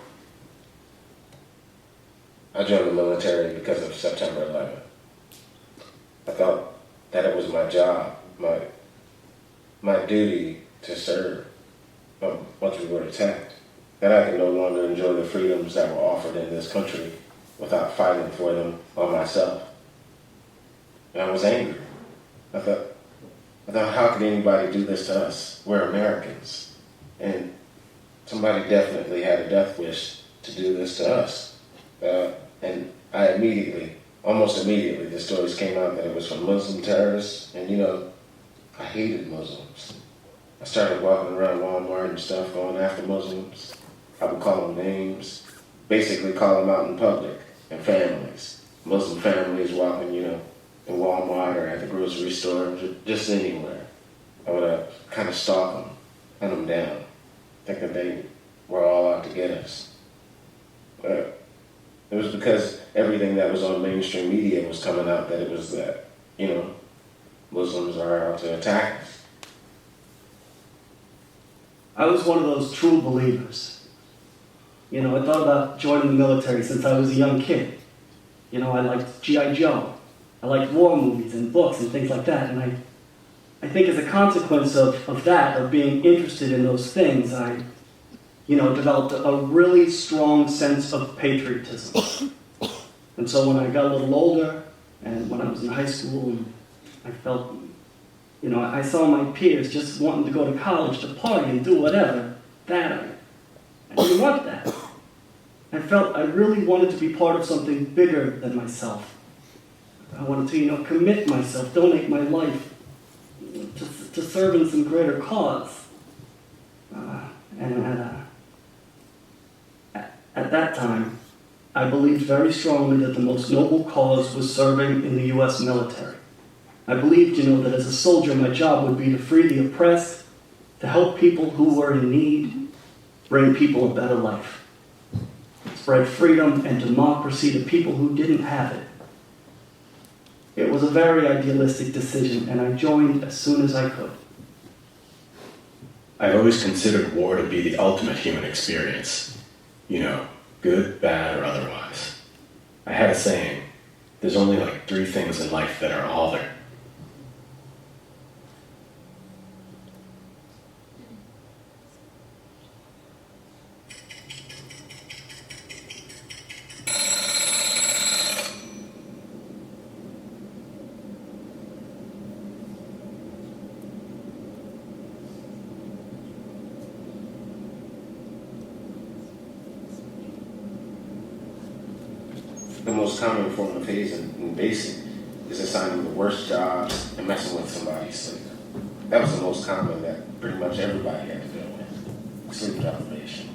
I joined the military because of September 11th. I thought that it was my job, my duty to serve once we were attacked. That I could no longer enjoy the freedoms that were offered in this country without fighting for them on myself. And I was angry. I thought, how could anybody do this to us? We're Americans. And somebody definitely had a death wish to do this to us. And I almost immediately, the stories came out that it was from Muslim terrorists. And I hated Muslims. I started walking around Walmart and stuff, going after Muslims. I would call them names, basically call them out in public, and families. Muslim families walking, in Walmart or at the grocery store, or just anywhere. I would kind of stalk them, hunt them down, thinking they were all out to get us. But it was because everything that was on mainstream media was coming out that it was that, Muslims are out to attack us. I was one of those true believers. I thought about joining the military since I was a young kid. I liked G.I. Joe. I liked war movies and books and things like that. And I think as a consequence of that, of being interested in those things, I, developed a really strong sense of patriotism. And so when I got a little older, and when I was in high school, I felt, I saw my peers just wanting to go to college to party and do whatever. I didn't want that. I felt I really wanted to be part of something bigger than myself. I wanted to, commit myself, donate my life to serve in some greater cause. At that time, I believed very strongly that the most noble cause was serving in the U.S. military. I believed, that as a soldier, my job would be to free the oppressed, to help people who were in need, bring people a better life, spread freedom and democracy to people who didn't have it. It was a very idealistic decision, and I joined as soon as I could. I've always considered war to be the ultimate human experience. Good, bad, or otherwise. I had a saying, there's only like 3 things in life that are all there. The most common form of hazing in basic is assigning the worst jobs and messing with somebody's sleep. That was the most common that pretty much everybody had to deal with. sleep deprivation.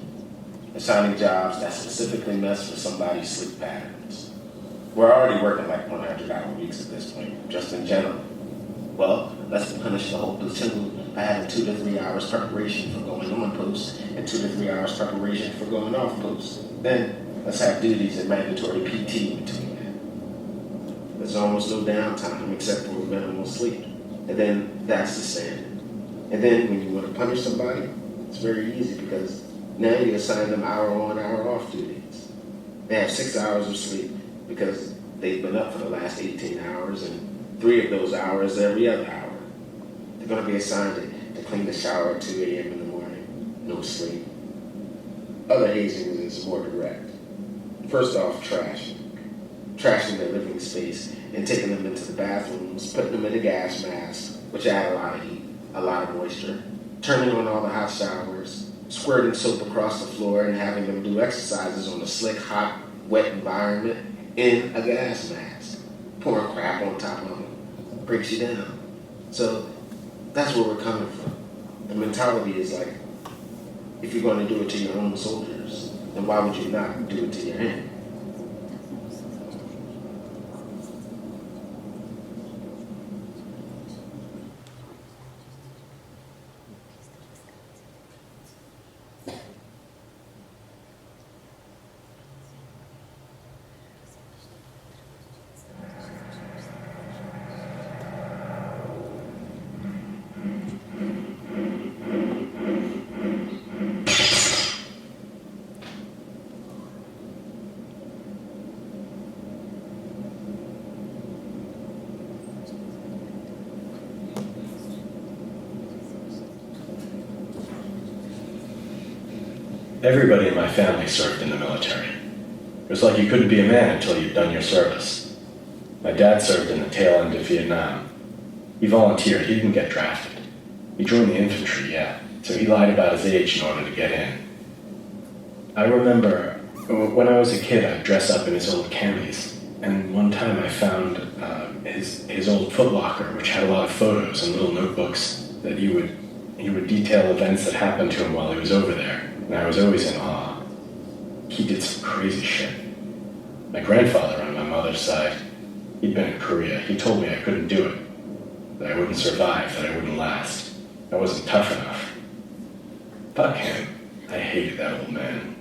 Assigning jobs that specifically mess with somebody's sleep patterns. We're already working like 100-hour weeks at this point, just in general. Well, let's punish the whole platoon by having 2 to 3 hours preparation for going on post and 2 to 3 hours preparation for going off post. Then, let's have duties and mandatory PT between that. There's almost no downtime except for minimal sleep. And then, that's the standard. And then, when you want to punish somebody, it's very easy because now you assign them hour on, hour off duties. They have 6 hours of sleep because they've been up for the last 18 hours and 3 of those hours every other hour. They're going to be assigned to clean the shower at 2 a.m. in the morning. No sleep. Other hazings is more direct. First off, trashing. Trashing their living space and taking them into the bathrooms, putting them in a gas mask, which add a lot of heat, a lot of moisture, turning on all the hot showers, squirting soap across the floor and having them do exercises on a slick, hot, wet environment in a gas mask, pouring crap on top of them. Breaks you down. So that's where we're coming from. The mentality is like, if you're going to do it to your own soldiers, then why would you not do it to your enemy? Everybody in my family served in the military. It was like you couldn't be a man until you'd done your service. My dad served in the tail end of Vietnam. He volunteered, he didn't get drafted. He joined the infantry, yeah, so he lied about his age in order to get in. I remember when I was a kid, I'd dress up in his old camis, and one time I found his old footlocker, which had a lot of photos and little notebooks that he would detail events that happened to him while he was over there. And I was always in awe. He did some crazy shit. My grandfather on my mother's side, he'd been in Korea. He told me I couldn't do it, that I wouldn't survive, that I wouldn't last. I wasn't tough enough. Fuck him. I hated that old man.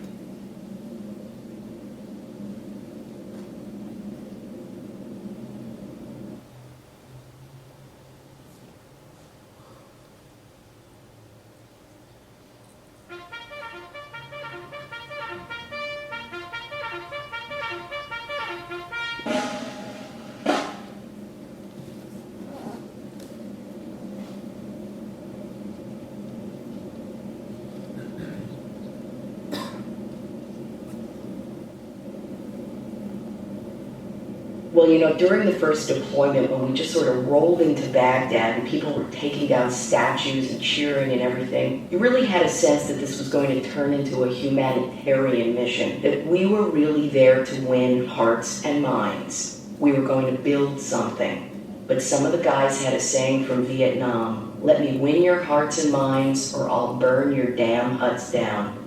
Well, you know, during the first deployment, when we just sort of rolled into Baghdad and people were taking down statues and cheering and everything, you really had a sense that this was going to turn into a humanitarian mission, that we were really there to win hearts and minds. We were going to build something. But some of the guys had a saying from Vietnam, "Let me win your hearts and minds or I'll burn your damn huts down."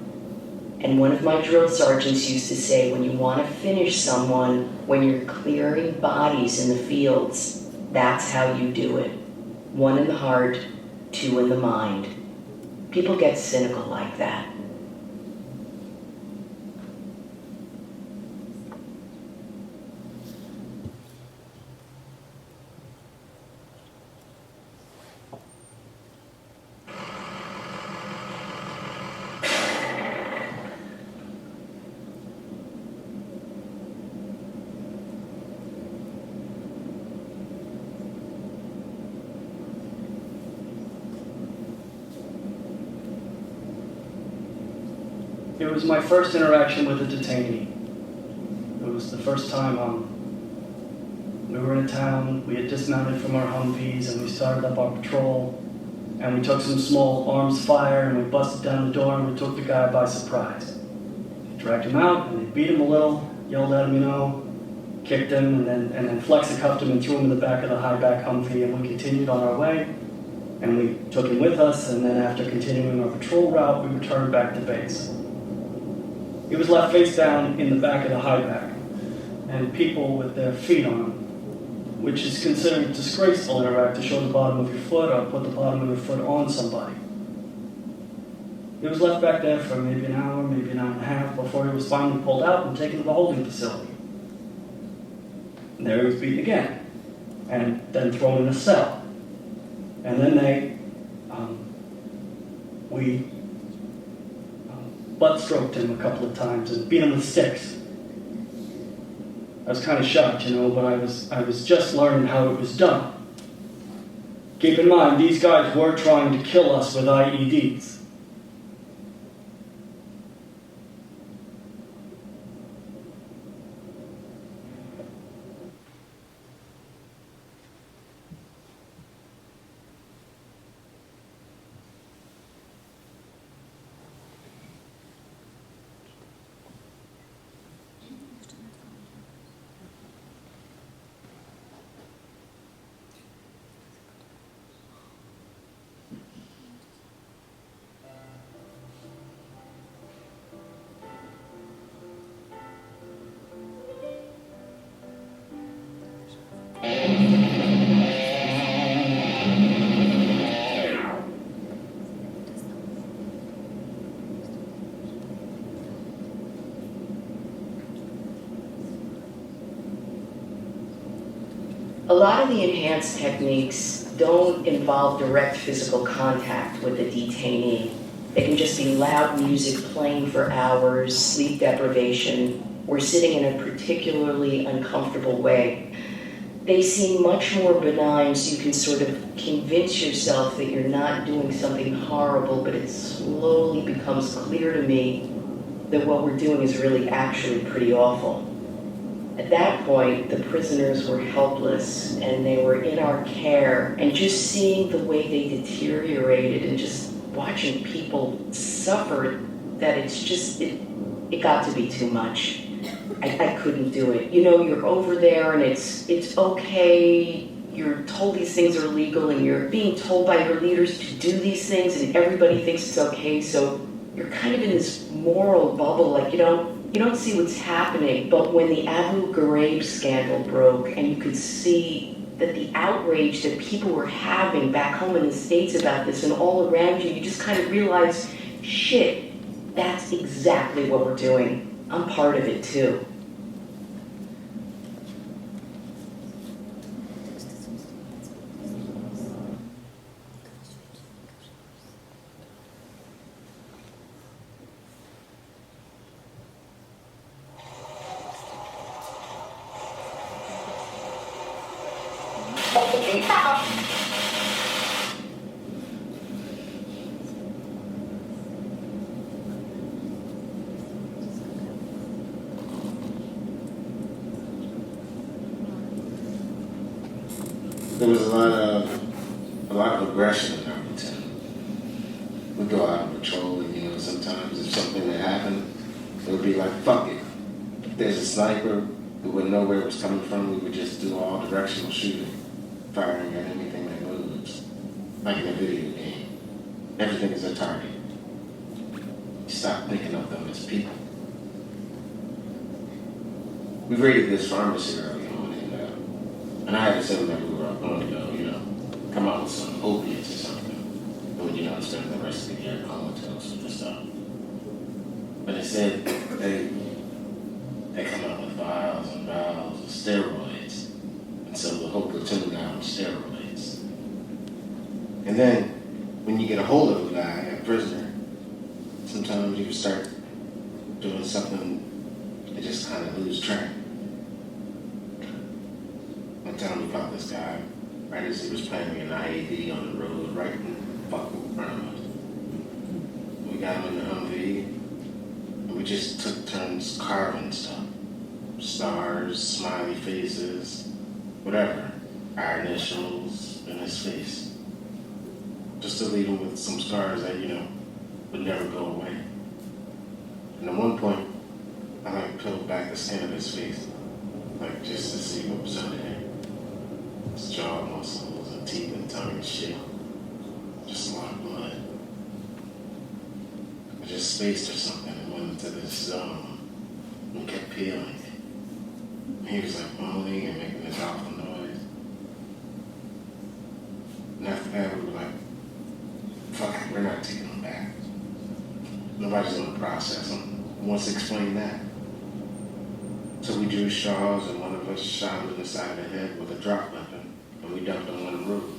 And one of my drill sergeants used to say, when you want to finish someone, when you're clearing bodies in the fields, that's how you do it. 1 in the heart, 2 in the mind. People get cynical like that. It was my first interaction with a detainee. It was the first time we were in a town, we had dismounted from our Humvees and we started up our patrol and we took some small arms fire and we busted down the door and we took the guy by surprise. They dragged him out and they beat him a little, yelled at him, you know, kicked him and then flexicuffed him and threw him in the back of the high-back Humvee and we continued on our way. And we took him with us, and then after continuing our patrol route, we returned back to base. He was left face down in the back of the high back, and people with their feet on him, which is considered disgraceful in Iraq to show the bottom of your foot or put the bottom of your foot on somebody. He was left back there for maybe an hour, maybe an hour and a half before he was finally pulled out and taken to the holding facility. And there he was beaten again, and then thrown in a cell. And then we butt stroked him a couple of times and beat him with sticks. I was kind of shocked, but I was just learning how it was done. Keep in mind, these guys were trying to kill us with IEDs. A lot of the enhanced techniques don't involve direct physical contact with the detainee. It can just be loud music playing for hours, sleep deprivation, or sitting in a particularly uncomfortable way. They seem much more benign, so you can sort of convince yourself that you're not doing something horrible, but it slowly becomes clear to me that what we're doing is really actually pretty awful. At that point, the prisoners were helpless and they were in our care, and just seeing the way they deteriorated and just watching people suffer, that it's just, it got to be too much. I couldn't do it. You're over there and it's okay, you're told these things are illegal and you're being told by your leaders to do these things and everybody thinks it's okay, so you're kind of in this moral bubble, like you don't see what's happening. But when the Abu Ghraib scandal broke and you could see that the outrage that people were having back home in the States about this and all around you, you just kind of realize, shit, that's exactly what we're doing. I'm part of it too. There was a lot of aggression in our platoon. We'd go out on patrol and, sometimes if something had happened, it would be like, fuck it. If there's a sniper, we wouldn't know where it was coming from, we would just do all directional shooting, firing at anything that moves. Like in a video game. Everything is a target. You stop thinking of them as people. We raided this pharmacy early on, and I had a feeling that we were going to go, come out with some opiates or something. And spend the rest of the year comatose with the stuff. But instead, they come out with vials and vials of steroids. And so the whole platoon got on steroids. And then, when you get a hold of a guy, a prisoner, sometimes you can start doing something and just kind of lose track. One time we caught this guy right as he was planting an IED on the road, right in fucking front of us. We got him in the Humvee, and we just took turns carving stuff. Stars, smiley faces, whatever. Our initials in his face. Just to leave him with some scars that, would never go away. And at one point, I peeled back the skin of his face, just to see what was under there. His jaw muscles and teeth and tongue and shit. spaced or something and went into this zone and kept peeling. And he was like moaning and making this awful noise. And after that, we were like, fuck it, we're not taking him back. Nobody's going to process him. Who wants to explain that? So we drew straws and one of us shot him in the side of the head with a drop weapon and we dumped him on the road.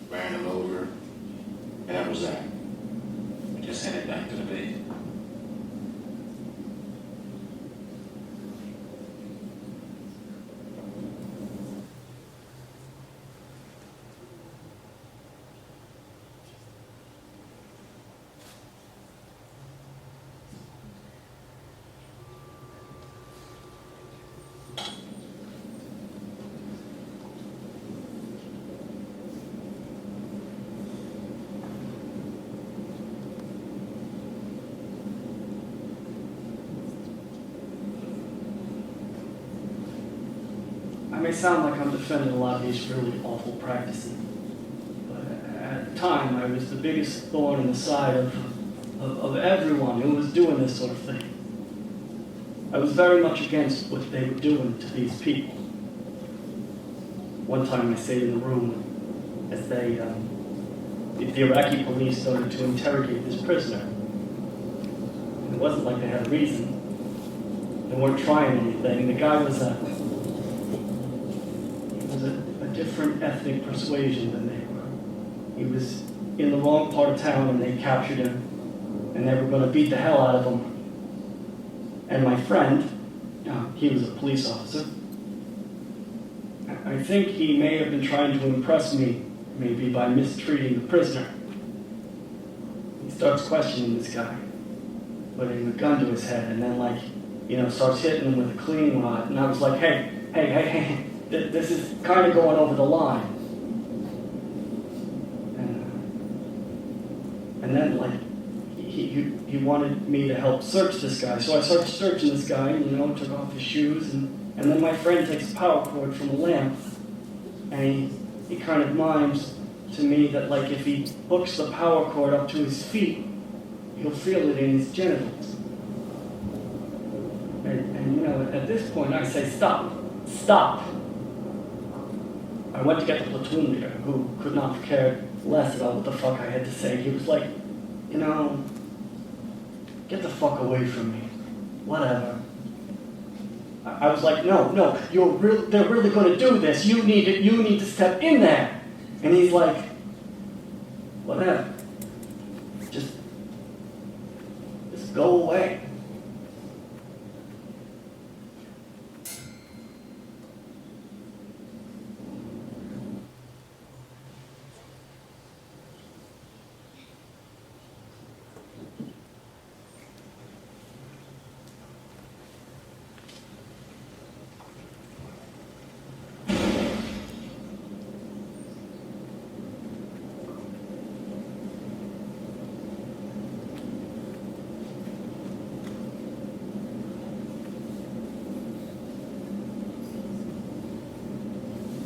Ran him over, and that was that. We just headed back to the base. I may sound like I'm defending a lot of these really awful practices, but at the time I was the biggest thorn in the side of everyone who was doing this sort of thing. I was very much against what they were doing to these people. One time I stayed in the room as the Iraqi police started to interrogate this prisoner. And it wasn't like they had a reason. They weren't trying anything. The guy was a different ethnic persuasion than they were. He was in the wrong part of town and they captured him and they were going to beat the hell out of him. And my friend, he was a police officer, I think he may have been trying to impress me, maybe by mistreating the prisoner. He starts questioning this guy, putting a gun to his head, and then starts hitting him with a cleaning rod. And I was like, hey, this is kind of going over the line. And then he wanted me to help search this guy. So I started searching this guy, took off his shoes, and then my friend takes a power cord from a lamp, and he kind of mimes to me that if he hooks the power cord up to his feet, he'll feel it in his genitals. And at this point I say, stop. I went to get the platoon leader, who could not have cared less about what the fuck I had to say. He was like, get the fuck away from me. Whatever. I was like, no, they're really going to do this. You need to step in there. And he's like, whatever. Just go away.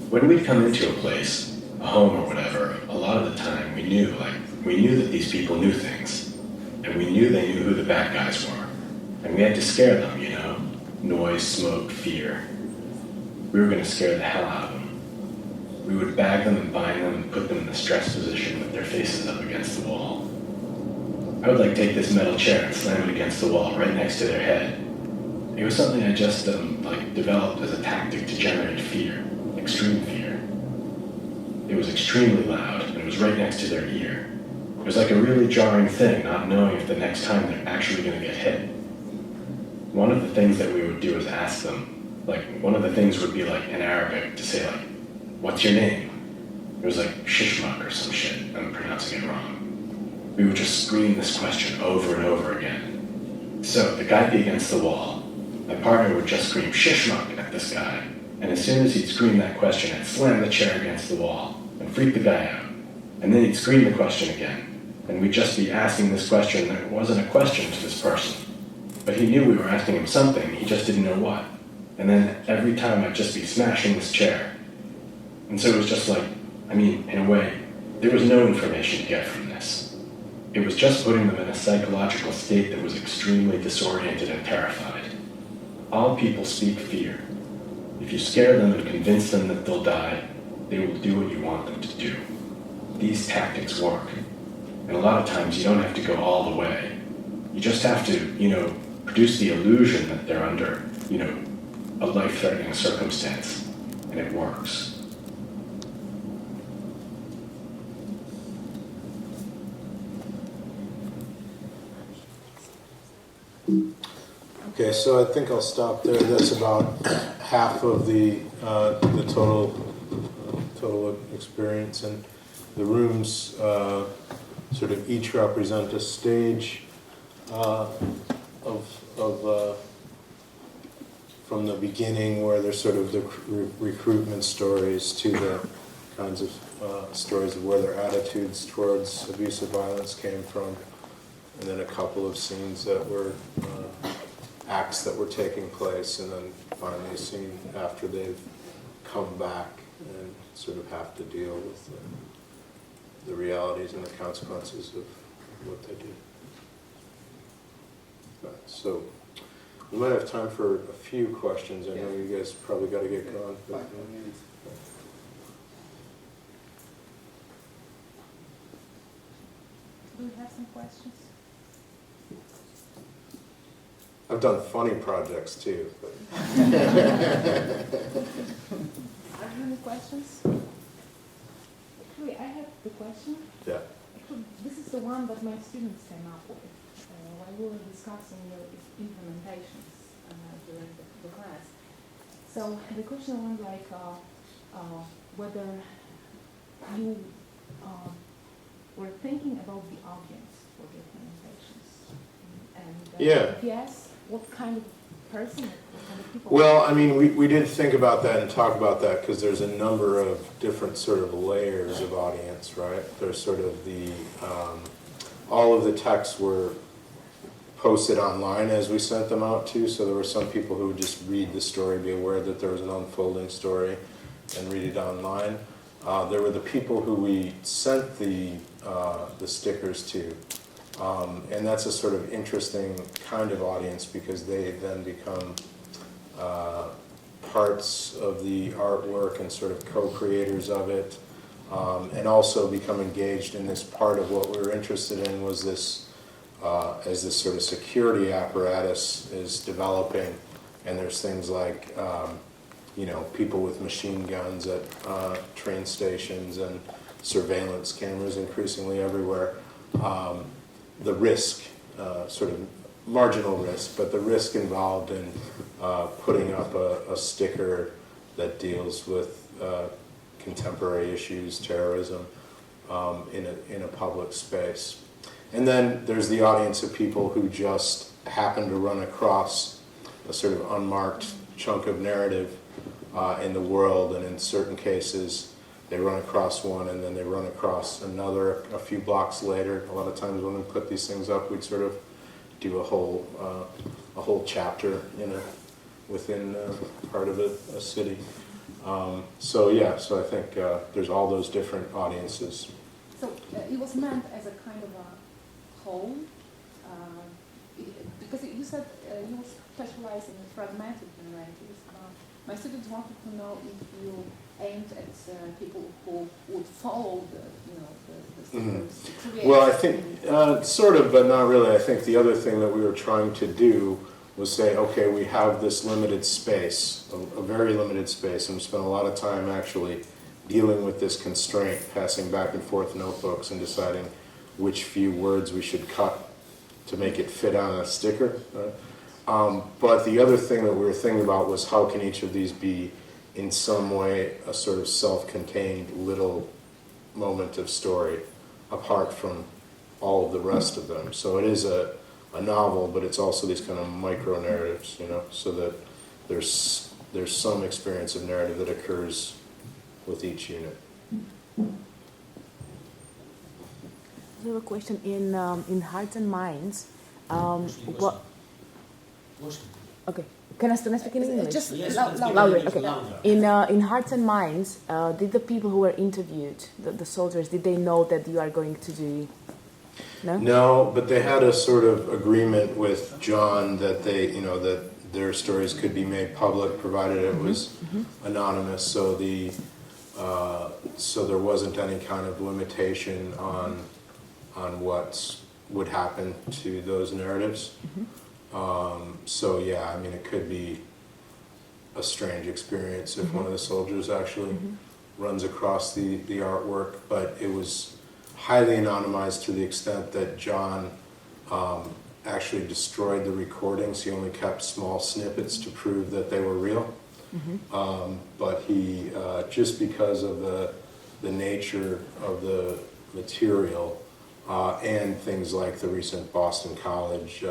When we'd come into a place, a home or whatever, a lot of the time we knew that these people knew things. And we knew they knew who the bad guys were. And we had to scare them, Noise, smoke, fear. We were going to scare the hell out of them. We would bag them and bind them and put them in the stress position with their faces up against the wall. I would take this metal chair and slam it against the wall right next to their head. It was something I just developed as a tactic to generate fear. Extreme fear. It was extremely loud, and it was right next to their ear. It was like a really jarring thing, not knowing if the next time they're actually going to get hit. One of the things that we would do is ask them, one of the things would be in Arabic to say what's your name? It was shishmak or some shit. I'm pronouncing it wrong. We would just scream this question over and over again. So the guy'd be against the wall. My partner would just scream shishmak at this guy. And as soon as he'd scream that question, I'd slam the chair against the wall and freak the guy out. And then he'd scream the question again. And we'd just be asking this question that wasn't a question to this person. But he knew we were asking him something, he just didn't know what. And then every time I'd just be smashing this chair. And so it was just in a way, there was no information to get from this. It was just putting them in a psychological state that was extremely disoriented and terrified. All people speak fear. If you scare them and convince them that they'll die, they will do what you want them to do. These tactics work. And a lot of times you don't have to go all the way. You just have to, produce the illusion that they're under, a life-threatening circumstance. And it works. Okay, so I think I'll stop there. That's about half of the total experience, and the rooms sort of each represent a stage from the beginning, where there's sort of the recruitment stories, to the kinds of stories of where their attitudes towards abusive violence came from, and then a couple of scenes that were acts that were taking place, and then finally a scene after they've come back and sort of have to deal with the realities and the consequences of what they do. So we might have time for a few questions. I know you guys probably got to get going. 5 minutes. Do we have some questions? I've done funny projects too. Are there any questions? Actually, I have the question. Yeah. Actually, this is the one that my students came up with while we were discussing the implementations during the class. So the question went like whether you were thinking about the audience for the implementations. And if yes, what kind of person, what kind of people? Well, I mean, we did think about that and talk about that, because there's a number of different sort of layers of audience, right? There's sort of all of the texts were posted online as we sent them out too, so there were some people who would just read the story, be aware that there was an unfolding story, and read it online. There were the people who we sent the stickers to, and that's a sort of interesting kind of audience, because they then become parts of the artwork and sort of co-creators of it, and also become engaged in this part of what we were interested in, was this, as this sort of security apparatus is developing, and there's things like people with machine guns at train stations and surveillance cameras increasingly everywhere. The risk, sort of marginal risk, but the risk involved in putting up a sticker that deals with contemporary issues, terrorism, in a public space. And then there's the audience of people who just happen to run across a sort of unmarked chunk of narrative in the world, and in certain cases they run across one and then they run across another a few blocks later. A lot of times when we put these things up, we'd sort of do a whole chapter, within part of a city. So I think there's all those different audiences. So it was meant as a kind of a whole, because you said you were specialized in fragmented narratives. My students wanted to know if you aimed at people who would follow the stickers. Mm-hmm. Well, I think sort of, but not really. I think the other thing that we were trying to do was say, okay, we have this limited space, a very limited space, and we spent a lot of time actually dealing with this constraint, passing back and forth notebooks and deciding which few words we should cut to make it fit on a sticker. Right? But the other thing that we were thinking about was, how can each of these be in some way a sort of self-contained little moment of story apart from all of the rest of them. So it is a novel, but it's also these kind of micro narratives, so that there's some experience of narrative that occurs with each unit. I have a question. In Hearts and Minds, what? Okay. Can I speak in English? Just louder. Okay. In Hearts and Minds, did the people who were interviewed, the soldiers, did they know that you are going to do No? No, but they had a sort of agreement with John that they, that their stories could be made public provided it was anonymous. So so there wasn't any kind of limitation on what would happen to those narratives. So yeah, I mean, it could be a strange experience if one of the soldiers actually runs across the artwork, but it was highly anonymized to the extent that John actually destroyed the recordings. He only kept small snippets to prove that they were real. But he, just because of the nature of the material and things like the recent Boston College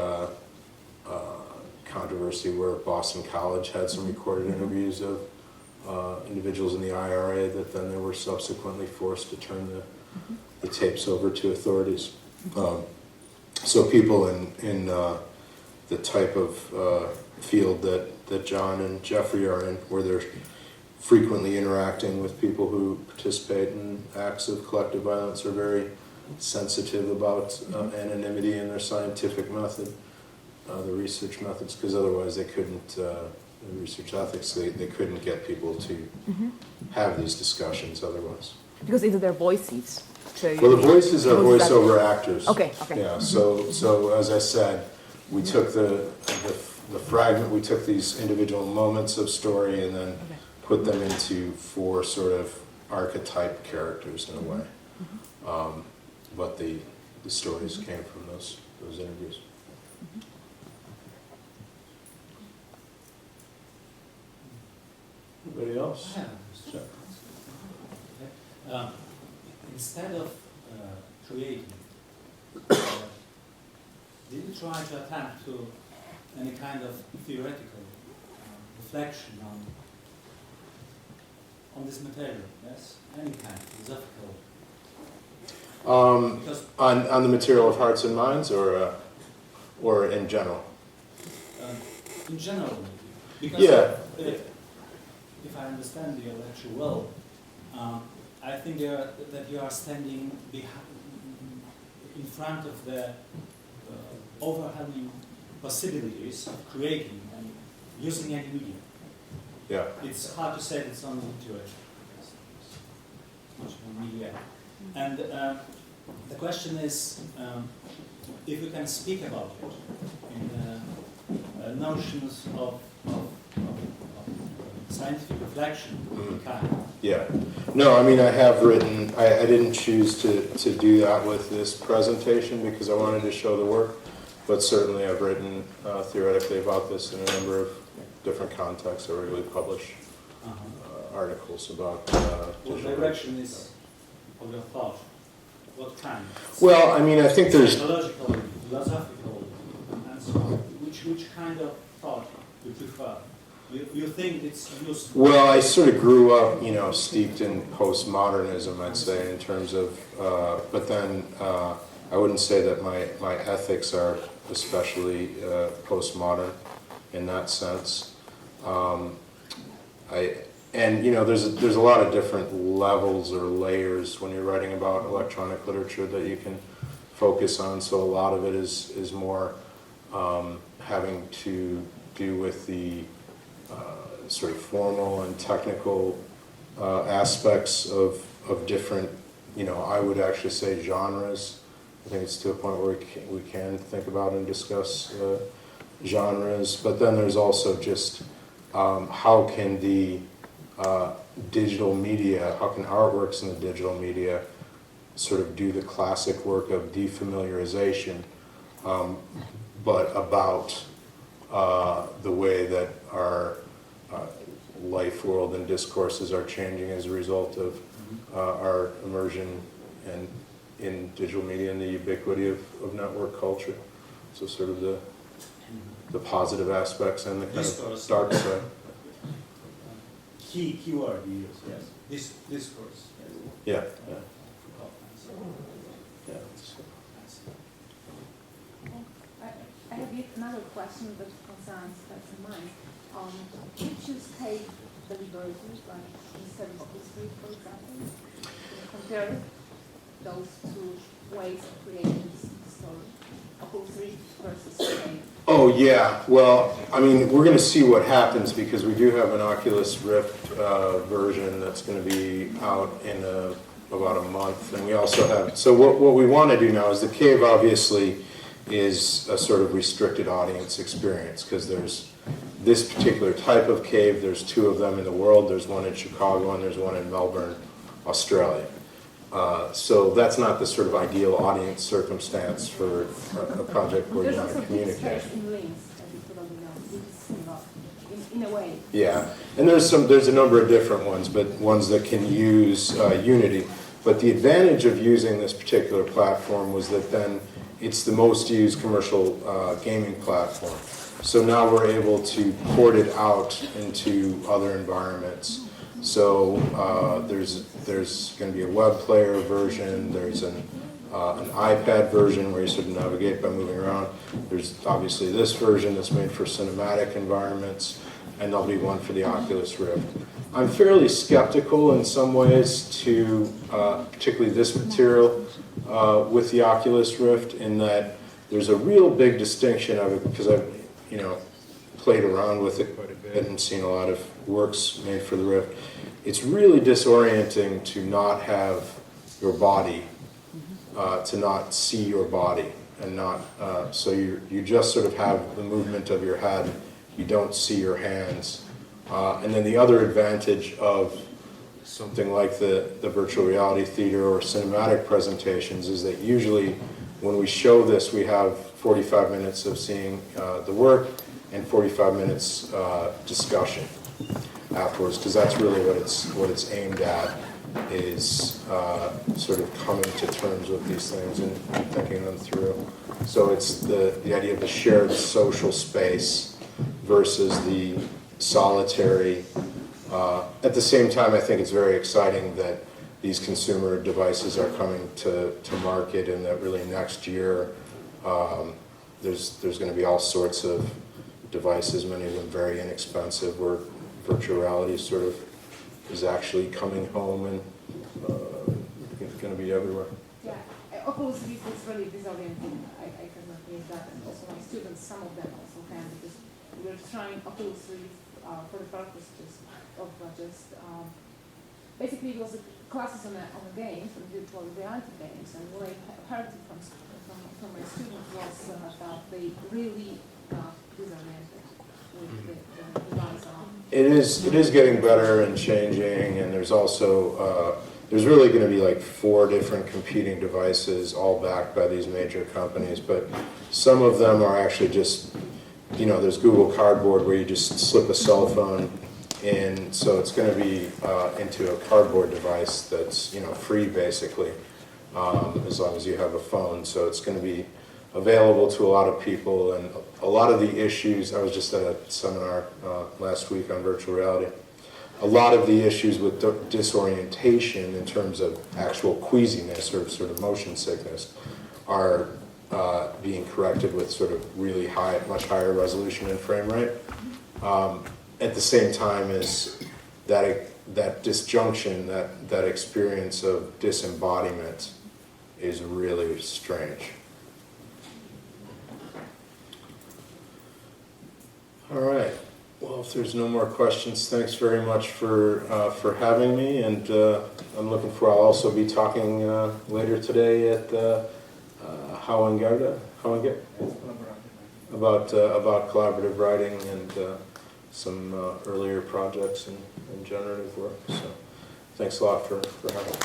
controversy where Boston College had some recorded interviews of individuals in the IRA that then they were subsequently forced to turn the tapes over to authorities. So people in the type of field that John and Jeffrey are in, where they're frequently interacting with people who participate in acts of collective violence, are very sensitive about anonymity in their scientific method, the research methods, because otherwise they couldn't, the research ethics, they couldn't get people to have these discussions otherwise. Because it's their voices. So Well, the voices are voiceover actors. Okay. Yeah, so as I said, we took the fragment, we took these individual moments of story and then put them into 4 sort of archetype characters in a way. But the stories came from those interviews. Anybody else? Instead of creating, did you try to attempt to any kind of theoretical reflection on this material? Yes, any kind, philosophical. On the material of Hearts and Minds, or in general? In general, maybe. Because Yeah. If I understand your lecture well, I think that you are standing in front of the overwhelming possibilities of creating and using any medium. Yeah. It's hard to say that it's only literature. It's much more media. And the question is, if you can speak about it in notions of scientific reflection kind. Yeah. No, I mean, I have written, I didn't choose to do that with this presentation because I wanted to show the work, but certainly I've written theoretically about this in a number of different contexts. I regularly publish articles about what direction is of your thought? What kind? Well, I mean, I think there's... Psychological, philosophical, and so on. Which kind of thought do you prefer? You think it's useful? Well, I sort of grew up, steeped in postmodernism, I'd say, in terms of, but then I wouldn't say that my ethics are especially postmodern in that sense. There's a lot of different levels or layers when you're writing about electronic literature that you can focus on. So a lot of it is more having to do with the sort of formal and technical aspects of different, I would actually say genres. I think it's to a point where we can think about and discuss genres. But then there's also just how can the digital media, how can artworks in the digital media sort of do the classic work of defamiliarization, but about the way that our life, world, and discourses are changing as a result of our immersion and in digital media and the ubiquity of network culture. So sort of the positive aspects and the kind of dark side. Keyword you use, yes. Discourse. Yes. Yeah. I have yet another question that concerns Hearts and Minds. Did you take deliberately, like instead of history, for example, compare those two ways of creating this story? Oculus Rift versus cave? Oh yeah, well, I mean, we're going to see what happens because we do have an Oculus Rift version that's going to be out in about a month, and we also have. So what we want to do now is the cave obviously is a sort of restricted audience experience because there's this particular type of cave. There's 2 of them in the world. There's one in Chicago and there's one in Melbourne, Australia. So that's not the sort of ideal audience circumstance for a project where you want to communicate. In a way. Yeah, and there's a number of different ones, but ones that can use Unity. But the advantage of using this particular platform was that then it's the most used commercial gaming platform. So now we're able to port it out into other environments. So there's going to be a web player version. There's an iPad version where you sort of navigate by moving around. There's obviously this version that's made for cinematic environments, and there'll be one for the Oculus Rift. I'm fairly skeptical in some ways to particularly this material with the Oculus Rift in that there's a real big distinction of it because I've played around with it quite a bit and seen a lot of works made for the Rift. It's really disorienting to not have your body, to not see your body, and not so you just sort of have the movement of your head. You don't see your hands. And then the other advantage of something like the virtual reality theater or cinematic presentations is that usually when we show this, we have 45 minutes of seeing the work and 45 minutes discussion afterwards, because that's really what it's aimed at, is sort of coming to terms with these things and thinking them through. So it's the idea of the shared social space versus the solitary. At the same time, I think it's very exciting that these consumer devices are coming to market, and that really next year there's going to be all sorts of devices, many of them very inexpensive, where virtual reality sort of is actually coming home and it's going to be everywhere. Yeah, Oculus Rift is really disorienting. I cannot use that, and also my students, some of them also can, because we're trying Oculus Rift for the purpose of basically it was classes on a games, on virtual reality games, and what I heard from my students was that they really disoriented with the device on. It is getting better and changing, and there's also there's really going to be like 4 different competing devices, all backed by these major companies. But some of them are actually just, there's Google Cardboard where you just slip a cell phone in, so it's going to be into a cardboard device that's free basically, as long as you have a phone. So it's going to be available to a lot of people, and a lot of the issues, I was just at a seminar last week on virtual reality, a lot of the issues with disorientation in terms of actual queasiness or sort of motion sickness are being corrected with sort of really much higher resolution and frame rate. At the same time as that disjunction, that experience of disembodiment is really strange. All right. Well, if there's no more questions, thanks very much for having me, and I'm looking forward. I'll also be talking later today at Hauengarda about collaborative writing and some earlier projects and generative work. So, thanks a lot for having me.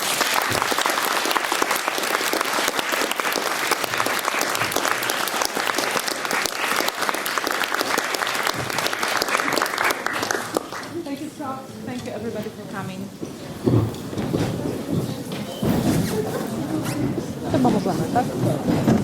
Thank you, Scott. Thank you, everybody, for coming. Chyba możemy, tak?